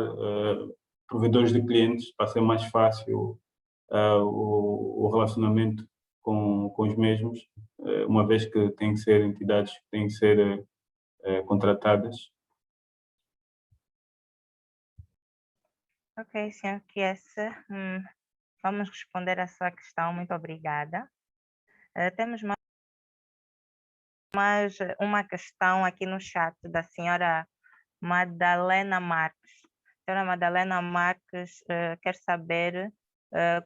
provedores de clientes para ser mais fácil o relacionamento com os mesmos, uma vez que têm que ser entidades que têm que ser contratadas. Ok, Sr. Kiese, vamos responder a sua questão. Muito obrigada. Temos mais uma questão aqui no chat da senhora Madalena Marques. A senhora Madalena Marques quer saber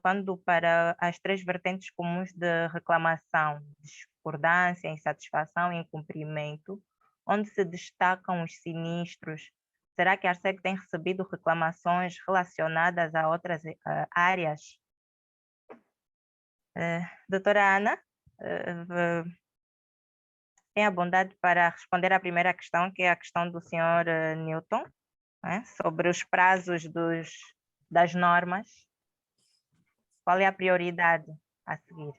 quando para as 3 vertentes comuns de reclamação, discordância, insatisfação e incumprimento, onde se destacam os sinistros, será que a Arseg tem recebido reclamações relacionadas a outras áreas? Doutora Ana, tem a bondade para responder à primeira questão, que é a questão do Sr. Newton, sobre os prazos das normas. Qual é a prioridade a seguir?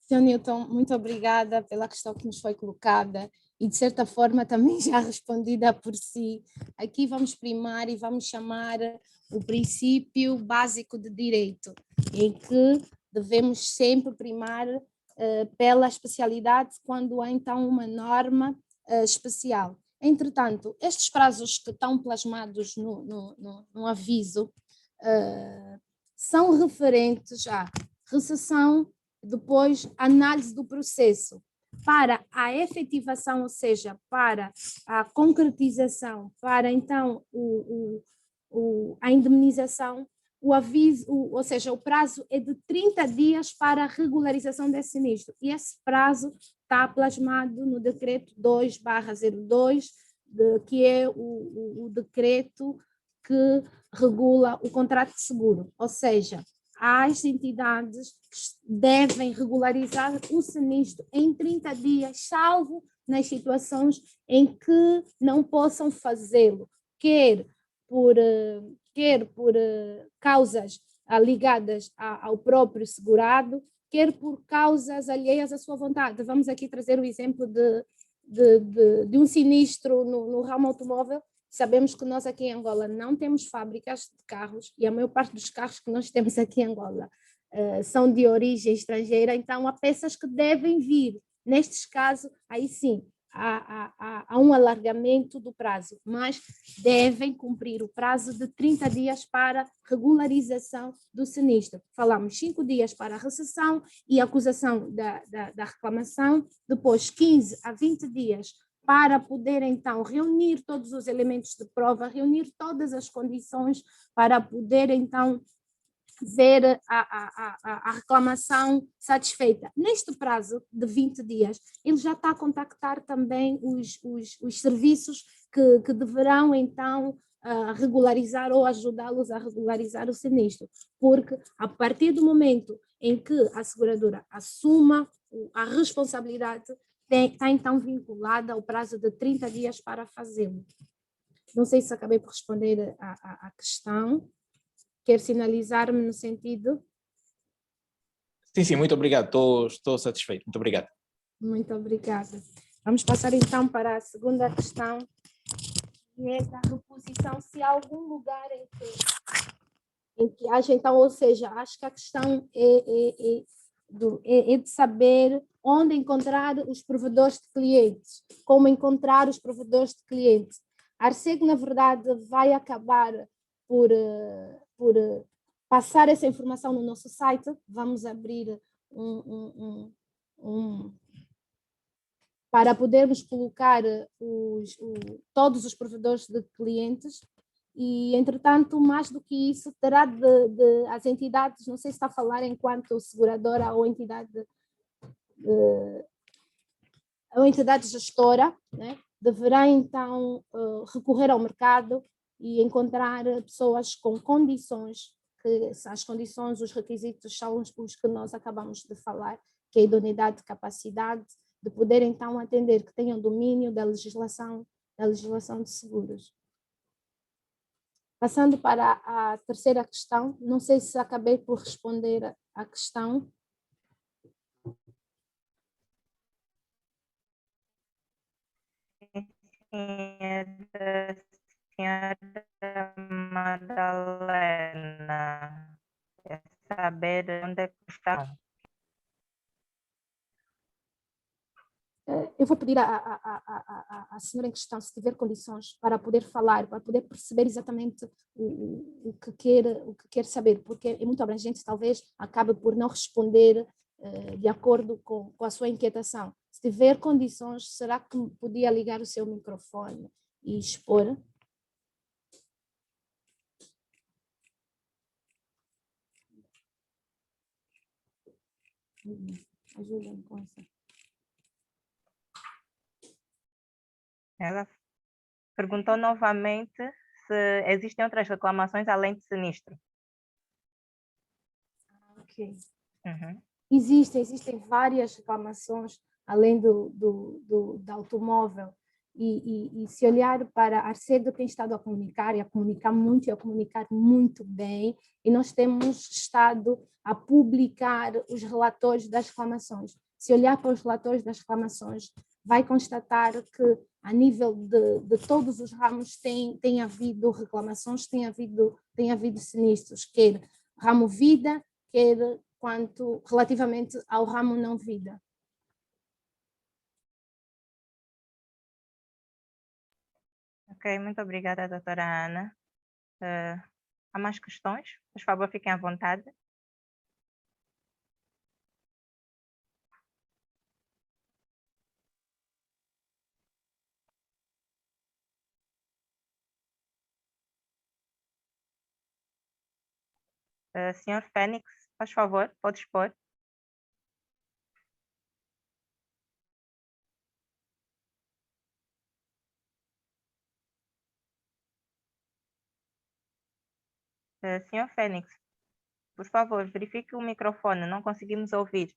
Sr. Newton, muito obrigada pela questão que nos foi colocada e, de certa forma, também já respondida por si. Aqui vamos primar e vamos chamar o princípio básico de direito, em que devemos sempre primar pela especialidade quando há, então, uma norma especial. Entretanto, estes prazos que estão plasmados no aviso são referentes à recessão, depois análise do processo, para a efetivação, ou seja, para a concretização, para então a indemnização, o aviso, ou seja, o prazo é de 30 dias para a regularização desse sinistro, e esse prazo está plasmado no decreto 2/02, que é o decreto que regula o contrato de seguro, ou seja, as entidades devem regularizar o sinistro em 30 dias, salvo nas situações em que não possam fazê-lo, quer por causas ligadas ao próprio segurado, quer por causas alheias à sua vontade. Vamos aqui trazer o exemplo de um sinistro no ramo automóvel. Sabemos que nós aqui em Angola não temos fábricas de carros e a maior parte dos carros que nós temos aqui em Angola são de origem estrangeira, então há peças que devem vir. Nestes casos, aí sim, há um alargamento do prazo, mas devem cumprir o prazo de 30 dias para regularização do sinistro. Falamos 5 dias para a recessão e acusação da reclamação, depois 15 a 20 dias para poder, então, reunir todos os elementos de prova, reunir todas as condições para poder, então, ver a reclamação satisfeita. Neste prazo de 20 dias, ele já está a contactar também os serviços que deverão, então, regularizar ou ajudá-los a regularizar o sinistro, porque a partir do momento em que a seguradora assuma a responsabilidade, está então vinculada ao prazo de 30 dias para fazê-lo. Não sei se acabei por responder à questão. Quer sinalizar-me no sentido? Sim, muito obrigado. Estou satisfeito. Muito obrigado. Muito obrigada. Vamos passar então para a segunda questão, que é da reposição. Se há algum lugar em que haja, então, ou seja, acho que a questão é de saber onde encontrar os provedores de clientes, como encontrar os provedores de clientes. A Arseg, na verdade, vai acabar passar essa informação no nosso site. Vamos abrir para podermos colocar todos os provedores de clientes e, entretanto, mais do que isso, terá as entidades, não sei se está a falar enquanto seguradora ou entidade gestora, né? Deverá então recorrer ao mercado e encontrar pessoas com condições, que as condições, os requisitos são os que nós acabamos de falar, que é a idoneidade de capacidade, de poder então atender, que tenham domínio da legislação de seguros. Passando para a terceira questão, não sei se acabei por responder à questão. É da senhora Madalena. É saber onde é que está. Eu vou pedir à senhora em questão, se tiver condições, para poder falar, para poder perceber exatamente o que quer saber, porque é muito abrangente, talvez acabe por não responder de acordo com a sua inquietação. Se tiver condições, será que podia ligar o seu microfone e expor? Ajudem com essa. Ela perguntou novamente se existem outras reclamações além de sinistro. Ok. Uhum. Existem várias reclamações além do automóvel e se olhar para a Arcedo tem estado a comunicar muito e a comunicar muito bem, e nós temos estado a publicar os relatórios das reclamações. Se olhar para os relatórios das reclamações, vai constatar que a nível de todos os ramos tem havido reclamações, tem havido sinistros, quer ramo vida, quer quanto relativamente ao ramo não vida. Ok, muito obrigada, doutora Ana. Há mais questões? Por favor, fiquem à vontade. Senhor Fênix, por favor, pode expor. Senhor Fênix, por favor, verifique o microfone, não conseguimos ouvir.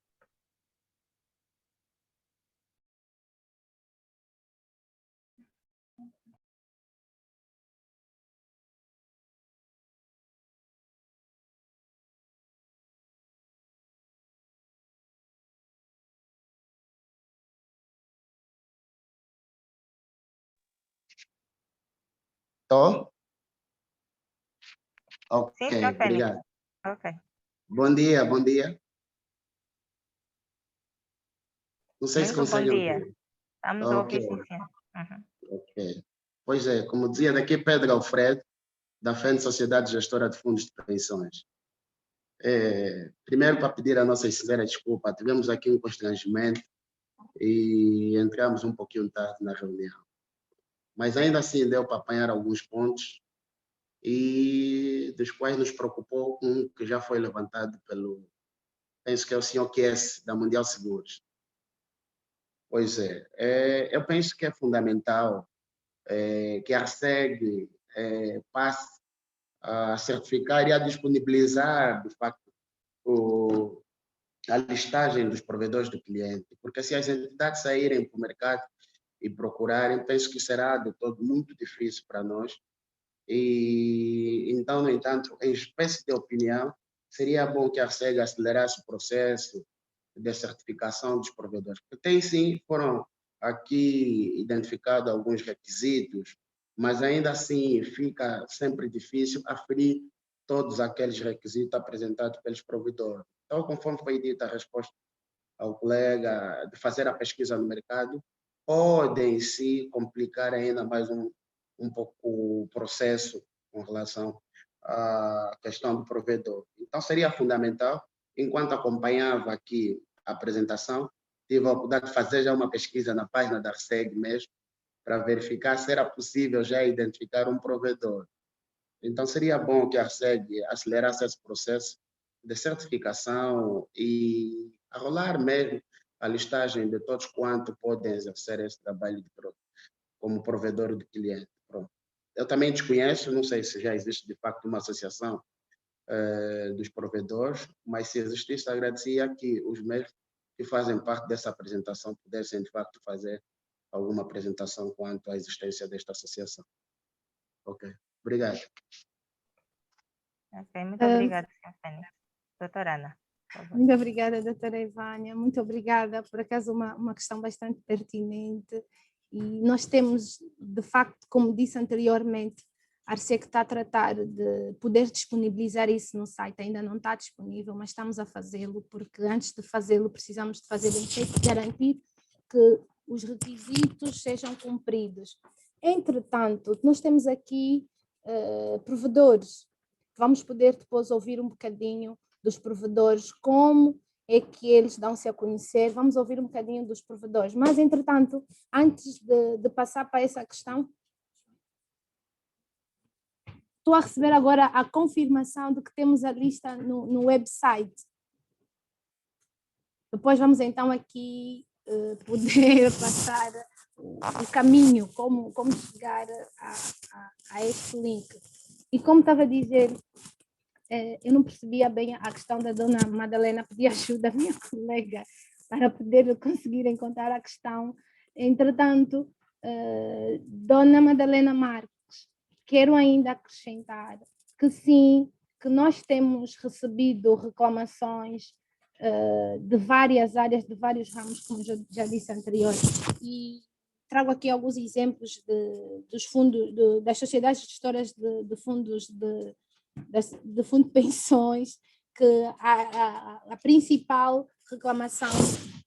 Tô? Ok, Sim, senhor Fênix. obrigado. Ok. Bom dia, bom dia. Não sei se Muito bom conseguem dia. ouvir. Estamos a Ok, ouvir, sim, senhor. Uhum. ok. Pois é, como dizia daqui Pedro Alfredo, da FEN Sociedade Gestora de Fundos de Pensões. Primeiro, para pedir a nossa sincera desculpa, tivemos aqui um constrangimento e entramos um pouquinho tarde na reunião. Mas ainda assim deu para apanhar alguns pontos e dos quais nos preocupou um que já foi levantado penso que é o senhor Kies, da Mundial Seguros. Pois é, eu penso que é fundamental que a ARSEG passe a certificar e a disponibilizar, de facto, a listagem dos provedores do cliente, porque se as entidades saírem para o mercado e procurarem, penso que será de todo muito difícil para nós. E então, no entanto, em espécie de opinião, seria bom que a ARSEG acelerasse o processo de certificação dos provedores, porque sim, foram aqui identificados alguns requisitos, mas ainda assim fica sempre difícil aferir todos aqueles requisitos apresentados pelos provedores. Então, conforme foi dita a resposta ao colega, de fazer a pesquisa no mercado, pode em si complicar ainda mais um pouco o processo com relação a questão do provedor. Então, seria fundamental, enquanto acompanhava aqui a apresentação, tive a oportunidade de fazer já uma pesquisa na página da RSEG mesmo, para verificar se era possível já identificar um provedor. Então, seria bom que a RSEG acelerasse esse processo de certificação e arrolar mesmo a listagem de todos quanto podem exercer esse trabalho como provedor de cliente. Pronto. Eu também desconheço, não sei se já existe de facto uma associação dos provedores, mas se existisse, agradecia que os mesmos que fazem parte dessa apresentação pudessem de facto fazer alguma apresentação quanto à existência desta associação. Ok, obrigado. Ok, muito obrigada, Sr. Fênix. Doutora Ana. Muito obrigada, doutora Ivânia. Muito obrigada. Por acaso, uma questão bastante pertinente. E nós temos, de facto, como disse anteriormente, a RSEC está a tratar de poder disponibilizar isso no site. Ainda não está disponível, mas estamos a fazê-lo, porque antes de fazê-lo, precisamos de fazer bem feito, garantir que os requisitos sejam cumpridos. Entretanto, nós temos aqui provedores. Vamos poder depois ouvir um bocadinho dos provedores, como é que eles dão-se a conhecer. Vamos ouvir um bocadinho dos provedores. Mas, entretanto, antes de passar para essa questão, estou a receber agora a confirmação de que temos a lista no website. Depois vamos então aqui poder passar o caminho, como chegar a este link. E como estava a dizer, eu não percebia bem a questão da dona Madalena, pedi ajuda à minha colega para poder conseguir encontrar a questão. Entretanto, dona Madalena Marques, quero ainda acrescentar que sim, que nós temos recebido reclamações de várias áreas, de vários ramos, como já disse anteriormente, e trago aqui alguns exemplos dos fundos, das sociedades gestoras de fundos de fundo de pensões, que a principal reclamação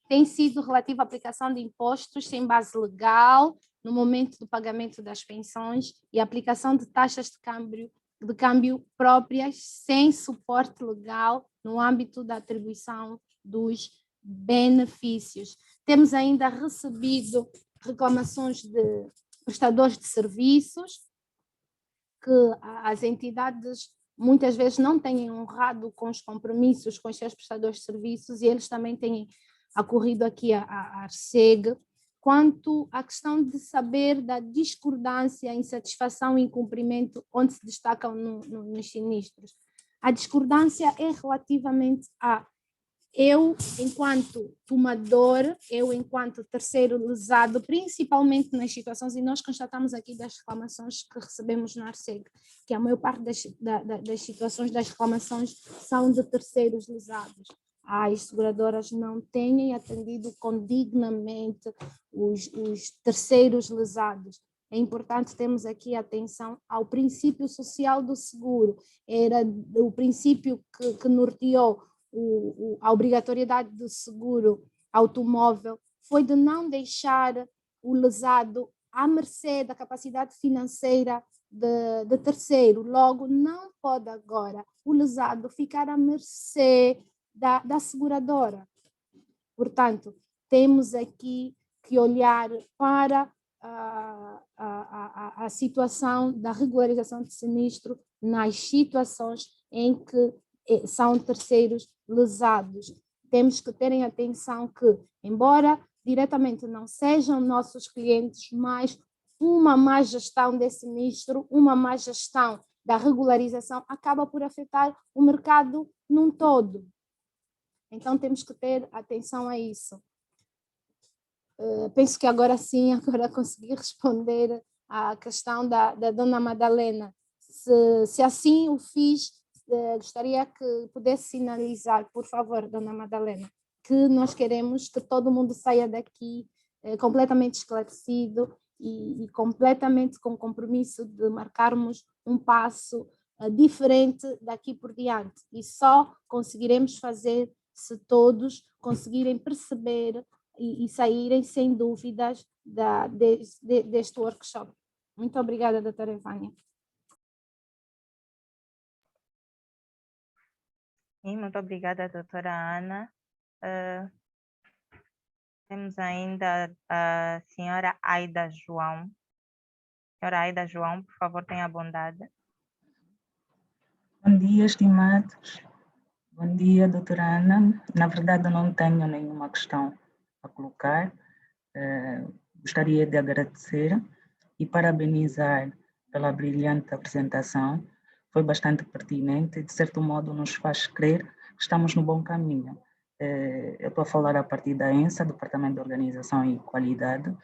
tem sido relativa à aplicação de impostos sem base legal no momento do pagamento das pensões e a aplicação de taxas de câmbio próprias sem suporte legal no âmbito da atribuição dos benefícios. Temos ainda recebido reclamações de prestadores de serviços, que as entidades muitas vezes não têm honrado com os compromissos com os seus prestadores de serviços, e eles também têm acorrido aqui à RSEG, quanto à questão de saber da discordância, insatisfação e incumprimento onde se destacam nos sinistros. A discordância é relativamente a eu, enquanto tomador, eu, enquanto terceiro lesado, principalmente nas situações, e nós constatamos aqui das reclamações que recebemos na RSEG, que a maior parte das situações das reclamações são de terceiros lesados. As seguradoras não têm atendido condignamente os terceiros lesados. É importante termos aqui atenção ao princípio social do seguro. Era o princípio que norteou a obrigatoriedade do seguro automóvel, foi de não deixar o lesado à mercê da capacidade financeira de terceiro. Logo, não pode agora o lesado ficar à mercê da seguradora. Portanto, temos aqui que olhar para a situação da regularização de sinistro nas situações em que são terceiros lesados. Temos que terem atenção que, embora diretamente não sejam nossos clientes, mas uma má gestão desse sinistro, uma má gestão da regularização acaba por afetar o mercado num todo. Então temos que ter atenção a isso. Penso que agora sim, agora consegui responder à questão da dona Madalena. Se assim o fiz, gostaria que pudesse sinalizar, por favor, dona Madalena, que nós queremos que todo mundo saia daqui completamente esclarecido e completamente com compromisso de marcarmos um passo diferente daqui por diante. E só conseguiremos fazer se todos conseguirem perceber e saírem sem dúvidas deste workshop. Muito obrigada, doutora Ivânia. E muito obrigada, doutora Ana. Temos ainda a senhora Aida João. Senhora Aida João, por favor, tenha a bondade. Bom dia, estimados. Bom dia, doutora Ana. Na verdade, não tenho nenhuma questão a colocar. Gostaria de agradecer e parabenizar pela brilhante apresentação. Foi bastante pertinente e, de certo modo, nos faz crer que estamos no bom caminho. Eu estou a falar a partir da ENSA, Departamento de Organização e Qualidade,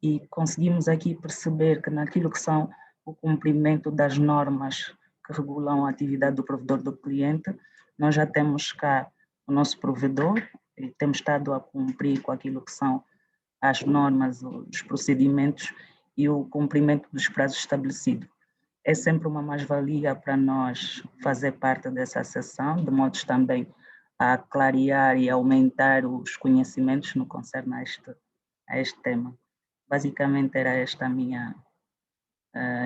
e conseguimos aqui perceber que naquilo que são o cumprimento das normas que regulam a atividade do provedor do cliente, nós já temos cá o nosso provedor e temos estado a cumprir com aquilo que são as normas, os procedimentos e o cumprimento dos prazos estabelecidos. É sempre uma mais-valia para nós fazer parte dessa sessão, de modo também a clarear e aumentar os conhecimentos no que concerne a este tema. Basicamente era esta a minha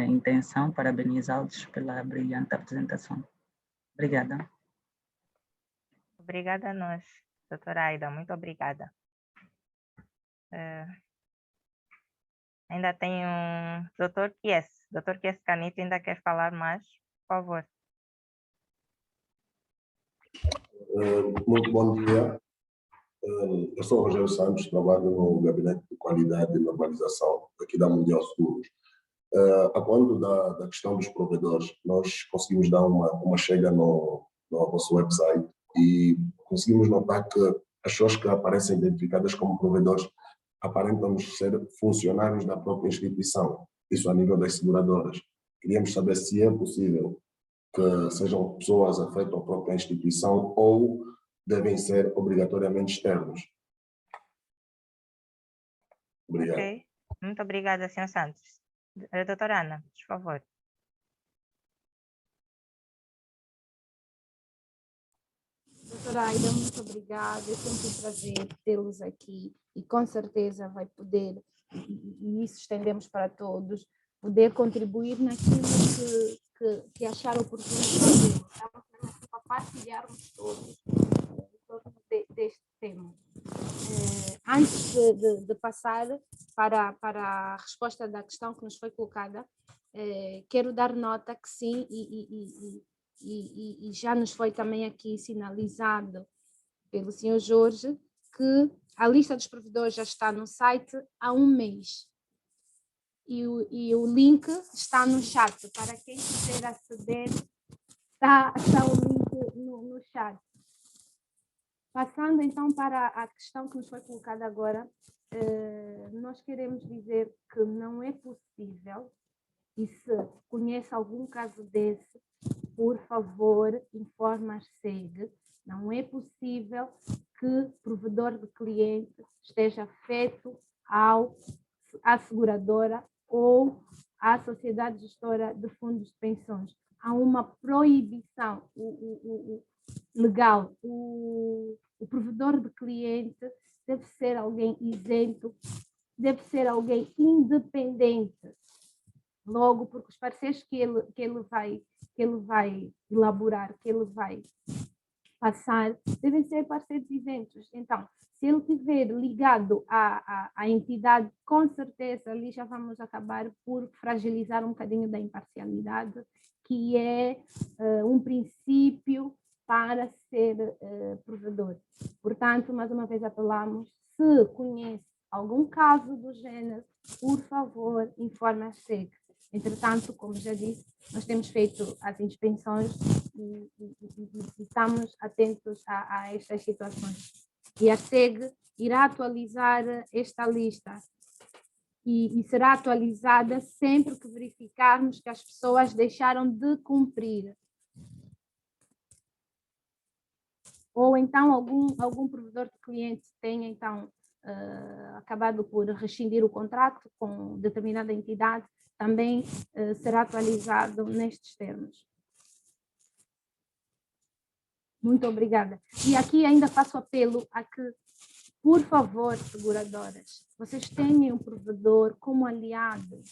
intenção, parabenizá-los pela brilhante apresentação. Obrigada. Obrigada a nós, doutora Aida, muito obrigada. Ainda tem um doutor Kies. Doutor Kies Canito ainda quer falar mais? Por favor. Muito bom dia. Eu sou o Rogério Santos, trabalho no Gabinete de Qualidade e Normalização aqui da Mundial Seguros. A quando da questão dos provedores, nós conseguimos dar uma chega no nosso website e conseguimos notar que as pessoas que aparecem identificadas como provedores aparentam ser funcionários da própria instituição, isso a nível das seguradoras. Queríamos saber se é possível que sejam pessoas afetas à própria instituição ou devem ser obrigatoriamente externos. Obrigado. Ok, muito obrigada, Sr. Santos. Doutora Ana, por favor. Doutora Aida, muito obrigada. É sempre um prazer tê-los aqui e com certeza vai poder, e isso estendemos para todos, poder contribuir naquilo que achar oportuno fazer. Estamos para partilharmos todos deste tema. Antes de passar para a resposta da questão que nos foi colocada, quero dar nota que sim, e já nos foi também aqui sinalizado pelo Sr. Jorge, que a lista dos provedores já está no site há um mês. E o link está no chat. Para quem quiser aceder, está o link no chat. Passando então para a questão que nos foi colocada agora, nós queremos dizer que não é possível, e se conhece algum caso desse, por favor, informe a SEG. Não é possível que provedor de cliente esteja afeto à seguradora ou à sociedade gestora de fundos de pensões. Há uma proibição legal. O provedor de cliente deve ser alguém isento, deve ser alguém independente. Logo, porque os parceiros que ele vai elaborar, que ele vai passar, devem ser parceiros isentos. Então, se ele estiver ligado à entidade, com certeza ali já vamos acabar por fragilizar um bocadinho da imparcialidade, que é um princípio para ser provedor. Portanto, mais uma vez apelamos, se conhece algum caso do género, por favor, informe a SEG. Entretanto, como já disse, nós temos feito as inspeções e estamos atentos a estas situações. E a SEG irá atualizar esta lista e será atualizada sempre que verificarmos que as pessoas deixaram de cumprir. Ou então algum provedor de cliente tenha então acabado por rescindir o contrato com determinada entidade, também será atualizado nestes termos. Muito obrigada. E aqui ainda faço apelo a que, por favor, seguradoras, vocês tenham um provedor como aliado.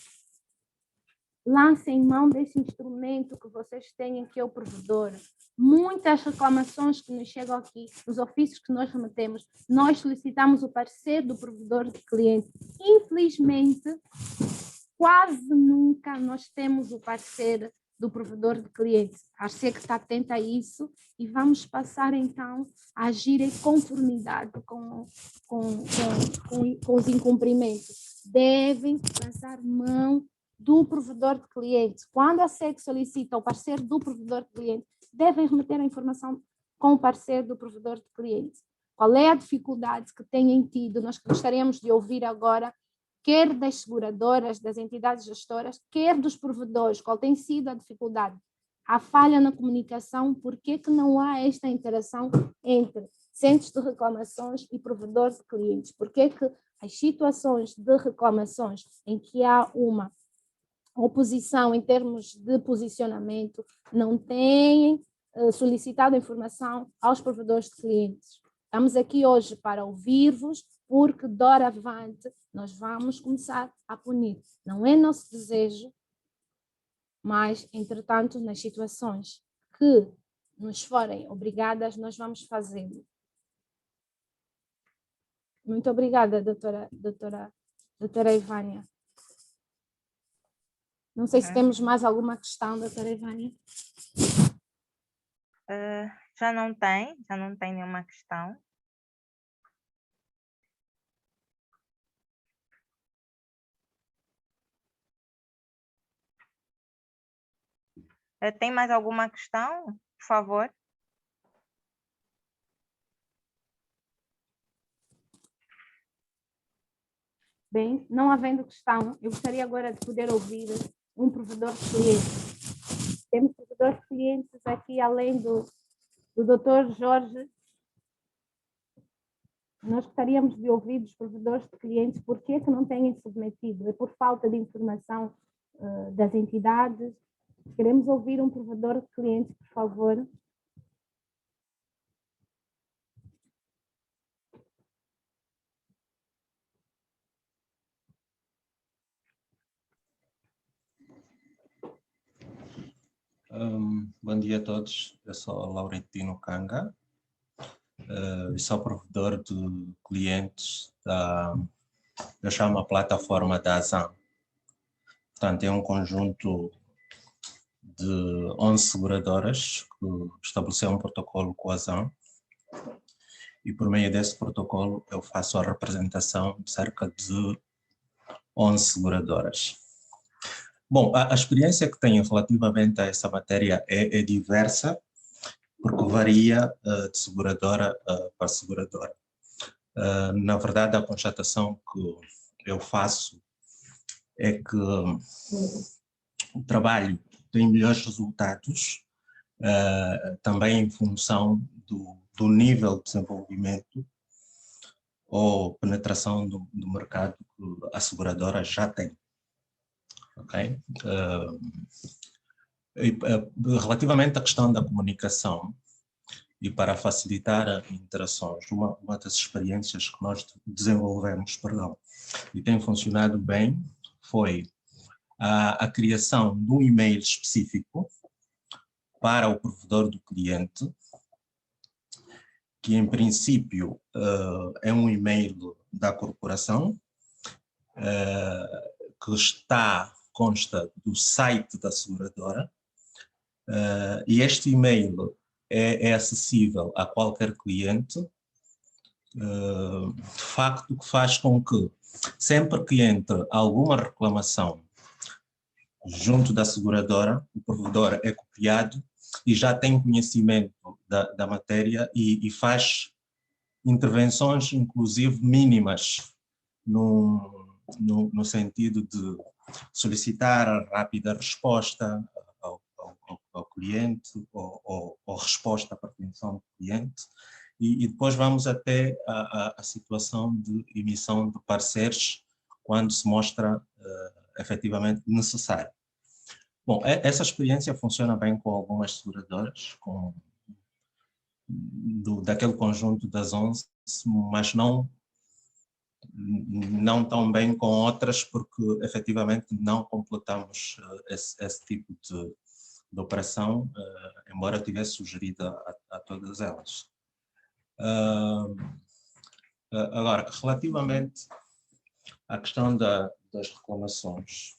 lancem mão desse instrumento que vocês têm, que é o provedor. Muitas reclamações que nos chegam aqui, nos ofícios que nós remetemos, nós solicitamos o parecer do provedor de cliente. Infelizmente, quase nunca nós temos o parecer do provedor de cliente. A SEC está atenta a isso e vamos passar, então, a agir em conformidade com os incumprimentos. Devem lançar mão do provedor de cliente. Quando a SEC solicita o parecer do provedor de cliente, devem remeter a informação com o parecer do provedor de cliente. Qual é a dificuldade que têm tido? Nós gostaríamos de ouvir agora, quer das seguradoras, das entidades gestoras, quer dos provedores, qual tem sido a dificuldade? A falha na comunicação, por que não há esta interação entre centros de reclamações e provedores de clientes? Por que as situações de reclamações em que há uma oposição em termos de posicionamento não têm solicitado informação aos provedores de clientes? Estamos aqui hoje para ouvir-vos, porque doravante nós vamos começar a punir. Não é nosso desejo, mas, entretanto, nas situações que nos forem obrigadas, nós vamos fazê-lo. Muito obrigada, doutora Ivânia. Não sei se temos mais alguma questão, doutora Ivânia. Já não tem nenhuma questão. Tem mais alguma questão, por favor? Bem, não havendo questão, eu gostaria agora de poder ouvir um provedor de clientes. Temos provedores de clientes aqui, além do Dr. Jorge. Nós gostaríamos de ouvir dos provedores de clientes por que não têm submetido. É por falta de informação das entidades. Queremos ouvir um provedor de clientes, por favor. Bom dia a todos, eu sou Laurentino Kanga, sou provedor de clientes eu chamo a plataforma da ASAM. Portanto, é um conjunto de 11 seguradoras que estabeleceu um protocolo com a ASAM e por meio desse protocolo eu faço a representação de cerca de 11 seguradoras. Bom, a experiência que tenho relativamente a essa matéria é diversa, porque varia de seguradora para seguradora. Na verdade, a constatação que eu faço é que o trabalho tem melhores resultados, também em função do nível de desenvolvimento ou penetração do mercado que a seguradora já tem. Okay? Relativamente à questão da comunicação e para facilitar interações, uma das experiências que nós desenvolvemos, e tem funcionado bem, foi a criação de um e-mail específico para o provedor do cliente, que em princípio é um e-mail da corporação, que consta do site da seguradora, e este e-mail é acessível a qualquer cliente, de facto que faz com que sempre que entre alguma reclamação junto da seguradora, o provedor é copiado e já tem conhecimento da matéria e faz intervenções, inclusive mínimas, no sentido de solicitar a rápida resposta ao cliente ou resposta à pretensão do cliente, e depois vamos até a situação de emissão de pareceres quando se mostra efetivamente necessário. Bom, essa experiência funciona bem com algumas seguradoras, daquele conjunto das 11, mas não não tão bem com outras, porque efetivamente não completamos esse tipo de operação, embora tivesse sugerido a todas elas. Agora, relativamente à questão das reclamações,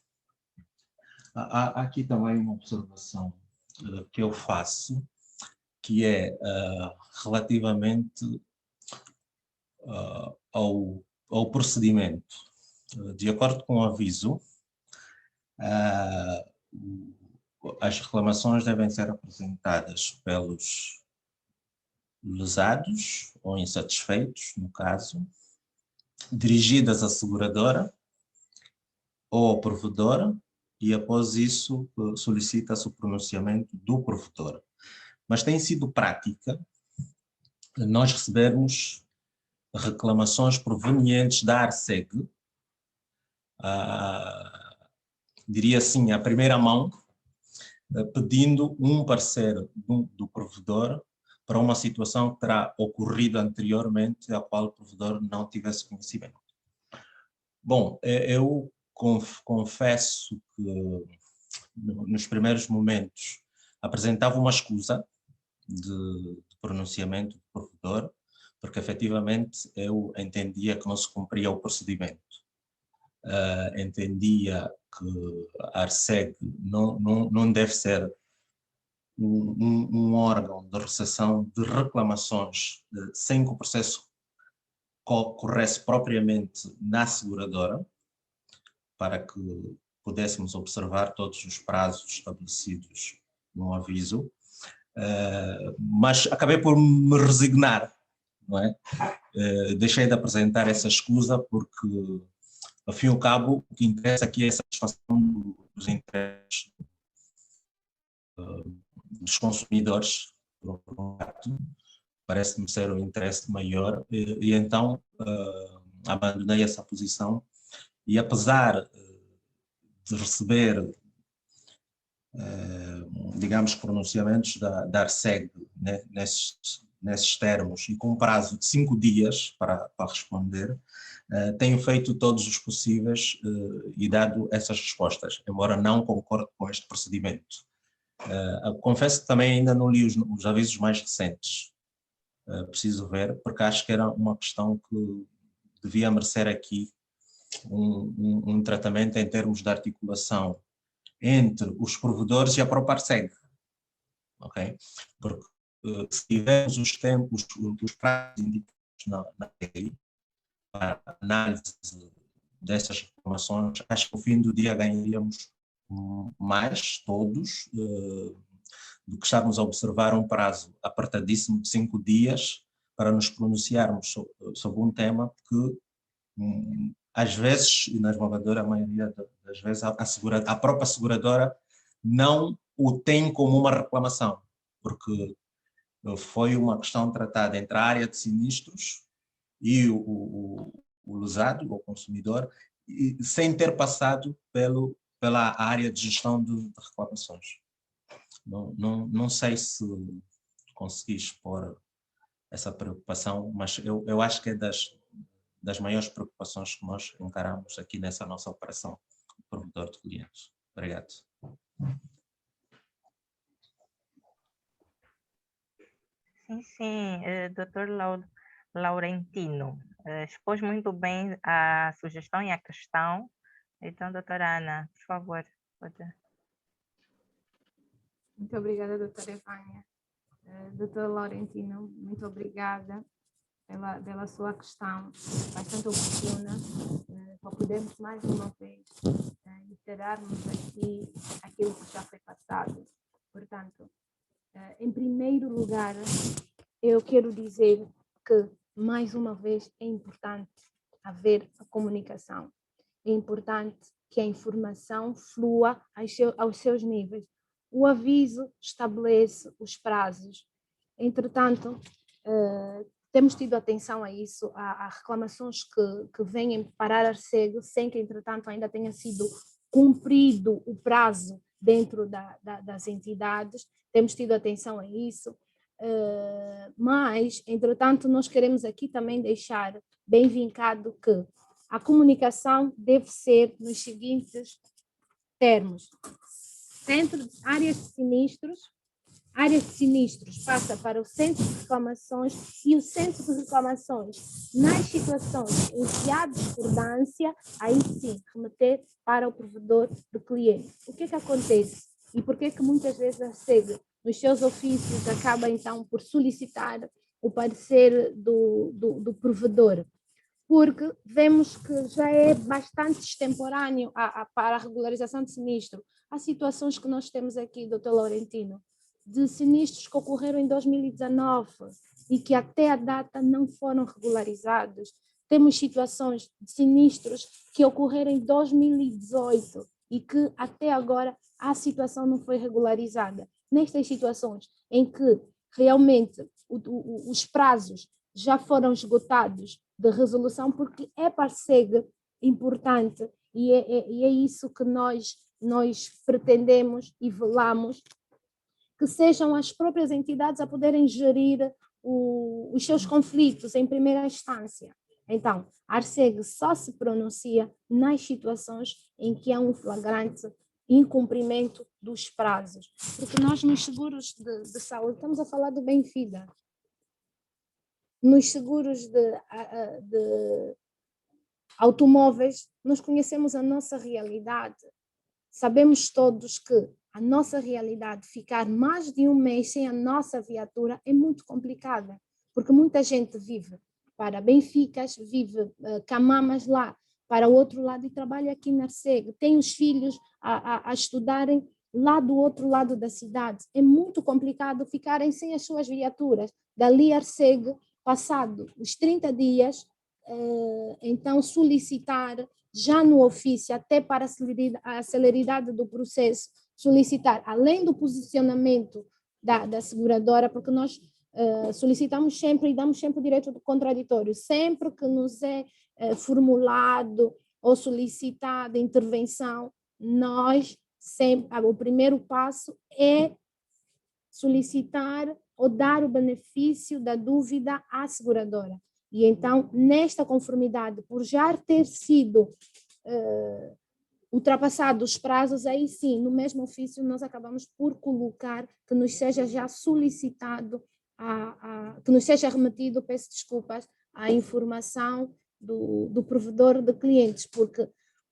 há aqui também uma observação que eu faço, que é relativamente ao procedimento. De acordo com o aviso, as reclamações devem ser apresentadas pelos lesados ou insatisfeitos, no caso, dirigidas à seguradora ou ao provedor, e após isso solicita-se o pronunciamento do provedor. Mas tem sido prática nós recebermos reclamações provenientes da ARCEG, diria assim, à primeira mão, pedindo um parecer do provedor para uma situação que terá ocorrido anteriormente, a qual o provedor não tivesse conhecimento. Bom, eu confesso que nos primeiros momentos apresentava uma escusa de pronunciamento do provedor, porque efetivamente eu entendia que não se cumpria o procedimento. Entendia que a ARCEG não deve ser um órgão de recepção de reclamações sem que o processo ocorresse propriamente na seguradora, para que pudéssemos observar todos os prazos estabelecidos no aviso, mas acabei por me resignar, não é? Deixei de apresentar essa escusa porque, ao fim e ao cabo, o que interessa aqui é a satisfação dos interesses dos consumidores, parece-me ser um interesse maior, e então abandonei essa posição, e apesar de receber, digamos, pronunciamentos da ARCEG, né, nesses termos, e com prazo de 5 dias para responder, tenho feito todos os possíveis e dado essas respostas, embora não concorde com este procedimento. Confesso que também ainda não li os avisos mais recentes, preciso ver, porque acho que era uma questão que devia merecer aqui um tratamento em termos de articulação entre os provedores e a própria ARCEG, ok? Porque se tivermos os tempos, os prazos indicados na lei para análise dessas reclamações, acho que ao fim do dia ganharíamos mais, todos, do que estarmos a observar um prazo apertadíssimo de 5 dias para nos pronunciarmos sobre um tema que, às vezes, e na esmagadora maioria das vezes, a própria seguradora não o tem como uma reclamação, porque foi uma questão tratada entre a área de sinistros e o lesado, o consumidor, sem ter passado pela área de gestão de reclamações. Não sei se consegui expor essa preocupação, mas eu acho que é das maiores preocupações que nós encaramos aqui nessa nossa operação de provedor de clientes. Obrigado. Sim, Dr. Laurentino, expôs muito bem a sugestão e a questão. Então, doutora Ana, por favor, pode. Muito obrigada, doutora Evânia. Doutora Laurentino, muito obrigada pela sua questão, bastante oportuna, para podermos mais uma vez iterarmos aqui aquilo que já foi passado. Portanto, em primeiro lugar, eu quero dizer que, mais uma vez, é importante haver a comunicação. É importante que a informação flua aos seus níveis. O aviso estabelece os prazos. Entretanto, temos tido atenção a isso, a reclamações que vêm parar a ARCEG sem que, entretanto, ainda tenha sido cumprido o prazo dentro das entidades. Temos tido atenção a isso. Mas, entretanto, nós queremos aqui também deixar bem vincado que a comunicação deve ser nos seguintes termos. Áreas de sinistros passa para o centro de reclamações e o centro de reclamações, nas situações em que há discordância, aí sim, remeter para o provedor do cliente. O que é que acontece? E por que é que muitas vezes a ARCEG, nos seus ofícios, acaba então por solicitar o parecer do provedor? Porque vemos que já é bastante extemporâneo para a regularização de sinistro. Há situações que nós temos aqui, Dr. Laurentino, de sinistros que ocorreram em 2019 e que até a data não foram regularizados. Temos situações de sinistros que ocorreram em 2018 e que até agora a situação não foi regularizada. Nestas situações em que realmente os prazos já foram esgotados de resolução, porque é para ser importante e é isso que nós pretendemos e velamos, que sejam as próprias entidades a poderem gerir os seus conflitos em primeira instância. Então, a ARCEG só se pronuncia nas situações em que há um flagrante incumprimento dos prazos, porque nós nos seguros de saúde estamos a falar do bem-vida. Nos seguros de automóveis, nós conhecemos a nossa realidade. Sabemos todos que a nossa realidade, ficar mais de um mês sem a nossa viatura é muito complicada, porque muita gente vive para Benficas, vive Camamas lá, para o outro lado e trabalha aqui na ARCEG, tem os filhos a estudarem lá do outro lado da cidade. É muito complicado ficarem sem as suas viaturas. Dali a ARCEG, passado os 30 dias, então solicitar já no ofício, até para a celeridade do processo, solicitar, além do posicionamento da seguradora, porque nós solicitamos sempre e damos sempre o direito do contraditório, sempre que nos é formulado ou solicitada intervenção, nós sempre, o primeiro passo é solicitar ou dar o benefício da dúvida à seguradora. E então, nesta conformidade, por já ter sido ultrapassados os prazos, aí sim, no mesmo ofício, nós acabamos por colocar que nos seja já solicitado, que nos seja remetido, peço desculpas, a informação do provedor de clientes, porque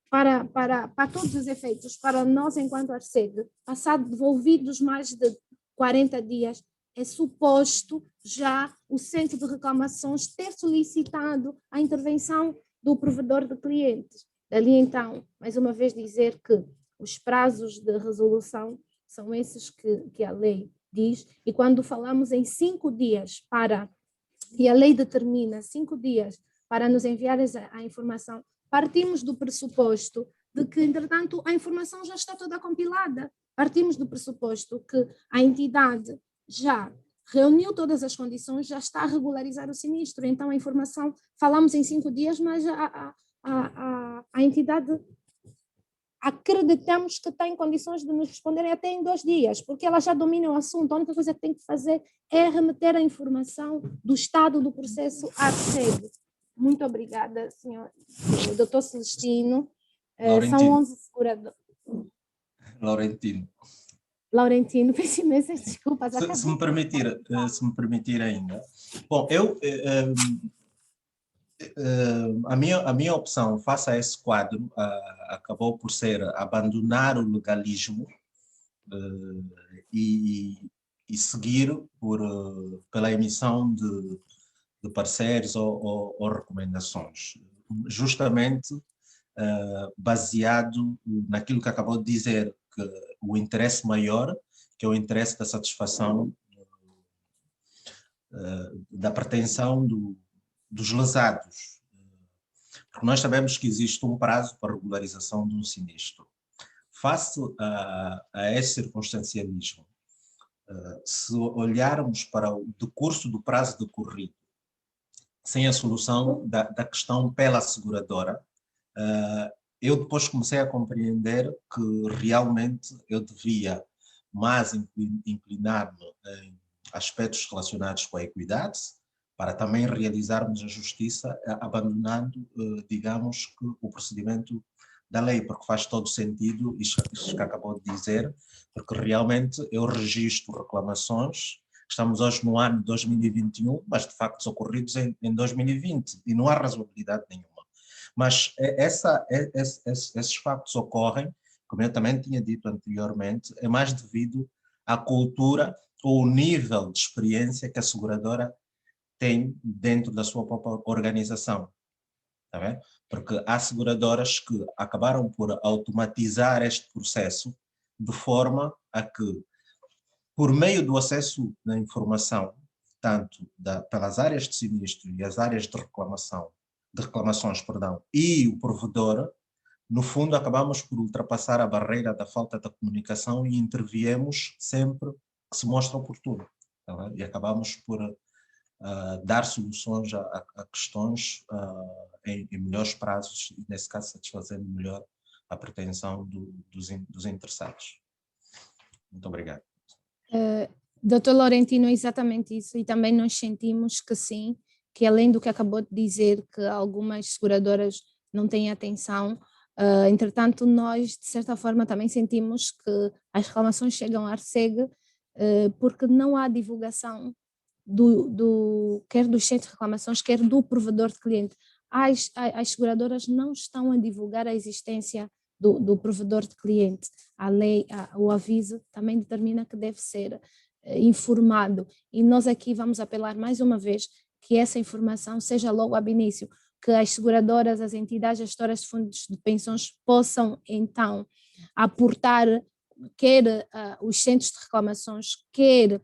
para todos os efeitos, para nós enquanto ARCEG, passado devolvidos mais de 40 dias, é suposto já o centro de reclamações ter solicitado a intervenção do provedor de clientes. Dali então, mais uma vez dizer que os prazos de resolução são esses que a lei diz, e quando falamos em 5 dias e a lei determina 5 dias para nos enviar a informação, partimos do pressuposto de que, entretanto, a informação já está toda compilada. Partimos do pressuposto que a entidade já reuniu todas as condições, já está a regularizar o sinistro. Então, a informação, falamos em 5 dias, mas a entidade acreditamos que tem condições de nos responderem até em 2 dias, porque ela já domina o assunto. A única coisa que tem que fazer é remeter a informação do estado do processo à ARCEG. Muito obrigada, senhor Dr. Celestino. São 11 seguradores. Laurentino, peço imensas desculpas. Se me permitir ainda. Bom, a minha opção face a esse quadro acabou por ser abandonar o legalismo e seguir pela emissão de pareceres ou recomendações, justamente baseado naquilo que acabou de dizer, que o interesse maior, que é o interesse da satisfação da pretensão dos lesados. Porque nós sabemos que existe um prazo para regularização de um sinistro. Face a esse circunstancialismo, se olharmos para o decurso do prazo decorrido, sem a solução da questão pela seguradora, eu depois comecei a compreender que realmente eu devia mais inclinar-me em aspectos relacionados com a equidade, para também realizarmos a justiça, abandonando, digamos, que o procedimento da lei, porque faz todo sentido isso que acabou de dizer, porque realmente eu registro reclamações, estamos hoje no ano de 2021, mas de factos ocorridos em 2020, e não há razoabilidade nenhuma. Mas esses factos ocorrem, como eu também tinha dito anteriormente, é mais devido à cultura ou o nível de experiência que a seguradora tem dentro da sua própria organização. Tá bem? Porque há seguradoras que acabaram por automatizar este processo de forma a que, por meio do acesso à informação, tanto pelas áreas de sinistro e as áreas de reclamações, e o provedor, no fundo acabamos por ultrapassar a barreira da falta de comunicação e interviemos sempre que se mostra oportuno. Tá bem? E acabamos por dar soluções a questões em melhores prazos e, nesse caso, satisfazendo melhor a pretensão dos interessados. Muito obrigado. Dr. Laurentino, é exatamente isso, e também nós sentimos que sim, que além do que acabou de dizer, que algumas seguradoras não têm atenção, entretanto nós, de certa forma, também sentimos que as reclamações chegam à ARCEG porque não há divulgação quer dos centros de reclamações, quer do provedor de cliente. As seguradoras não estão a divulgar a existência do provedor de cliente. A lei, o aviso também determina que deve ser informado, e nós aqui vamos apelar mais uma vez que essa informação seja logo ab início, que as seguradoras, as entidades gestoras de fundos de pensões possam então aportar, quer os centros de reclamações, quer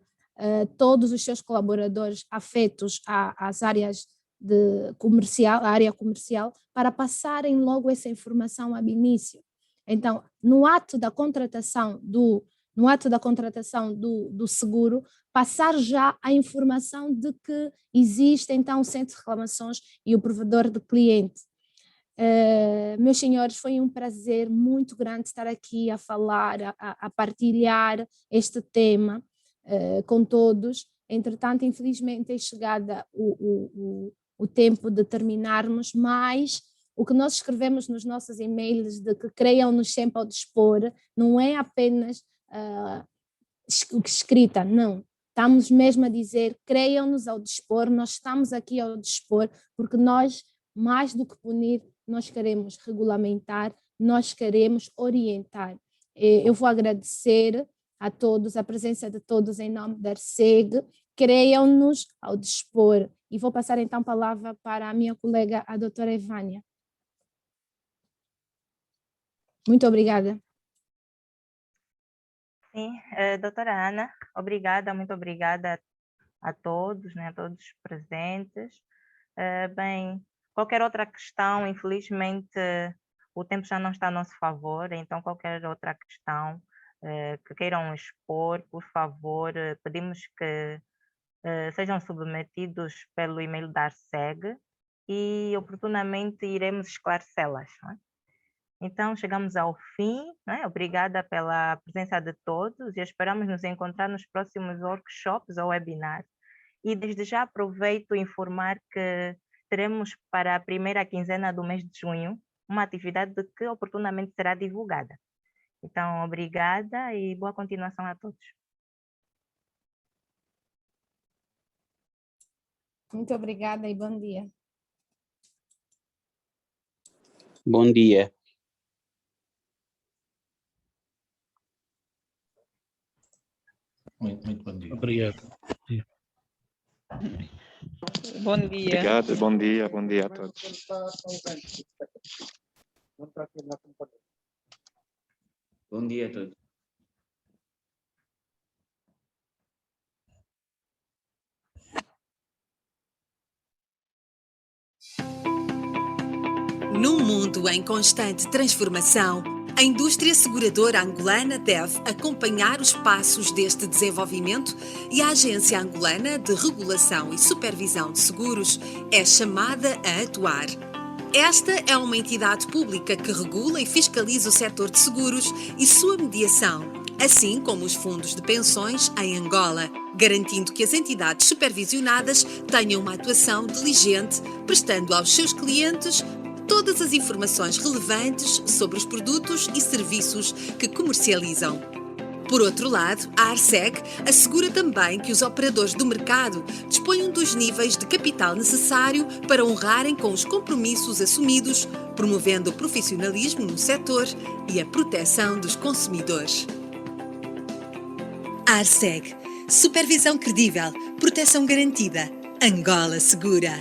todos os seus colaboradores afetos às áreas a área comercial, para passarem logo essa informação ab início. Então, no ato da contratação do seguro, passar já a informação de que existe então o centro de reclamações e o provedor de cliente. Meus senhores, foi um prazer muito grande estar aqui a falar, a partilhar este tema com todos. Entretanto, infelizmente é chegada o tempo de terminarmos, mas o que nós escrevemos nos nossos e-mails de que creiam-nos sempre ao dispor, não é apenas escrita, não. Estamos mesmo a dizer, creiam-nos ao dispor, nós estamos aqui ao dispor, porque nós, mais do que punir, nós queremos regulamentar, nós queremos orientar. Eu vou agradecer a todos, a presença de todos em nome da ARCEG, creiam-nos ao dispor. E vou passar então a palavra para a minha colega, a doutora Evânia. Muito obrigada. Sim, doutora Ana, obrigada, muito obrigada a todos, né, a todos os presentes. Bem, qualquer outra questão, infelizmente, o tempo já não está a nosso favor, então qualquer outra questão que queiram expor, por favor, pedimos que sejam submetidos pelo e-mail da ARCEG e oportunamente iremos esclarecê-las. Então, chegamos ao fim, né? Obrigada pela presença de todos e esperamos nos encontrar nos próximos workshops ou webinars. E desde já aproveito informar que teremos para a primeira quinzena do mês de junho uma atividade que oportunamente será divulgada. Então, obrigada e boa continuação a todos. Muito obrigada e bom dia. Bom dia. Muito bom dia. Obrigado. Bom dia. Obrigado, bom dia a todos. Bom dia a todos. Num mundo em constante transformação, a indústria seguradora angolana deve acompanhar os passos deste desenvolvimento e a Agência Angolana de Regulação e Supervisão de Seguros é chamada a atuar. Esta é uma entidade pública que regula e fiscaliza o setor de seguros e sua mediação assim como os fundos de pensões em Angola, garantindo que as entidades supervisionadas tenham uma atuação diligente, prestando aos seus clientes todas as informações relevantes sobre os produtos e serviços que comercializam. Por outro lado, a ARSEG assegura também que os operadores do mercado disponham dos níveis de capital necessário para honrarem com os compromissos assumidos, promovendo o profissionalismo no setor e a proteção dos consumidores. ARSEG. Supervisão credível, proteção garantida. Angola Segura.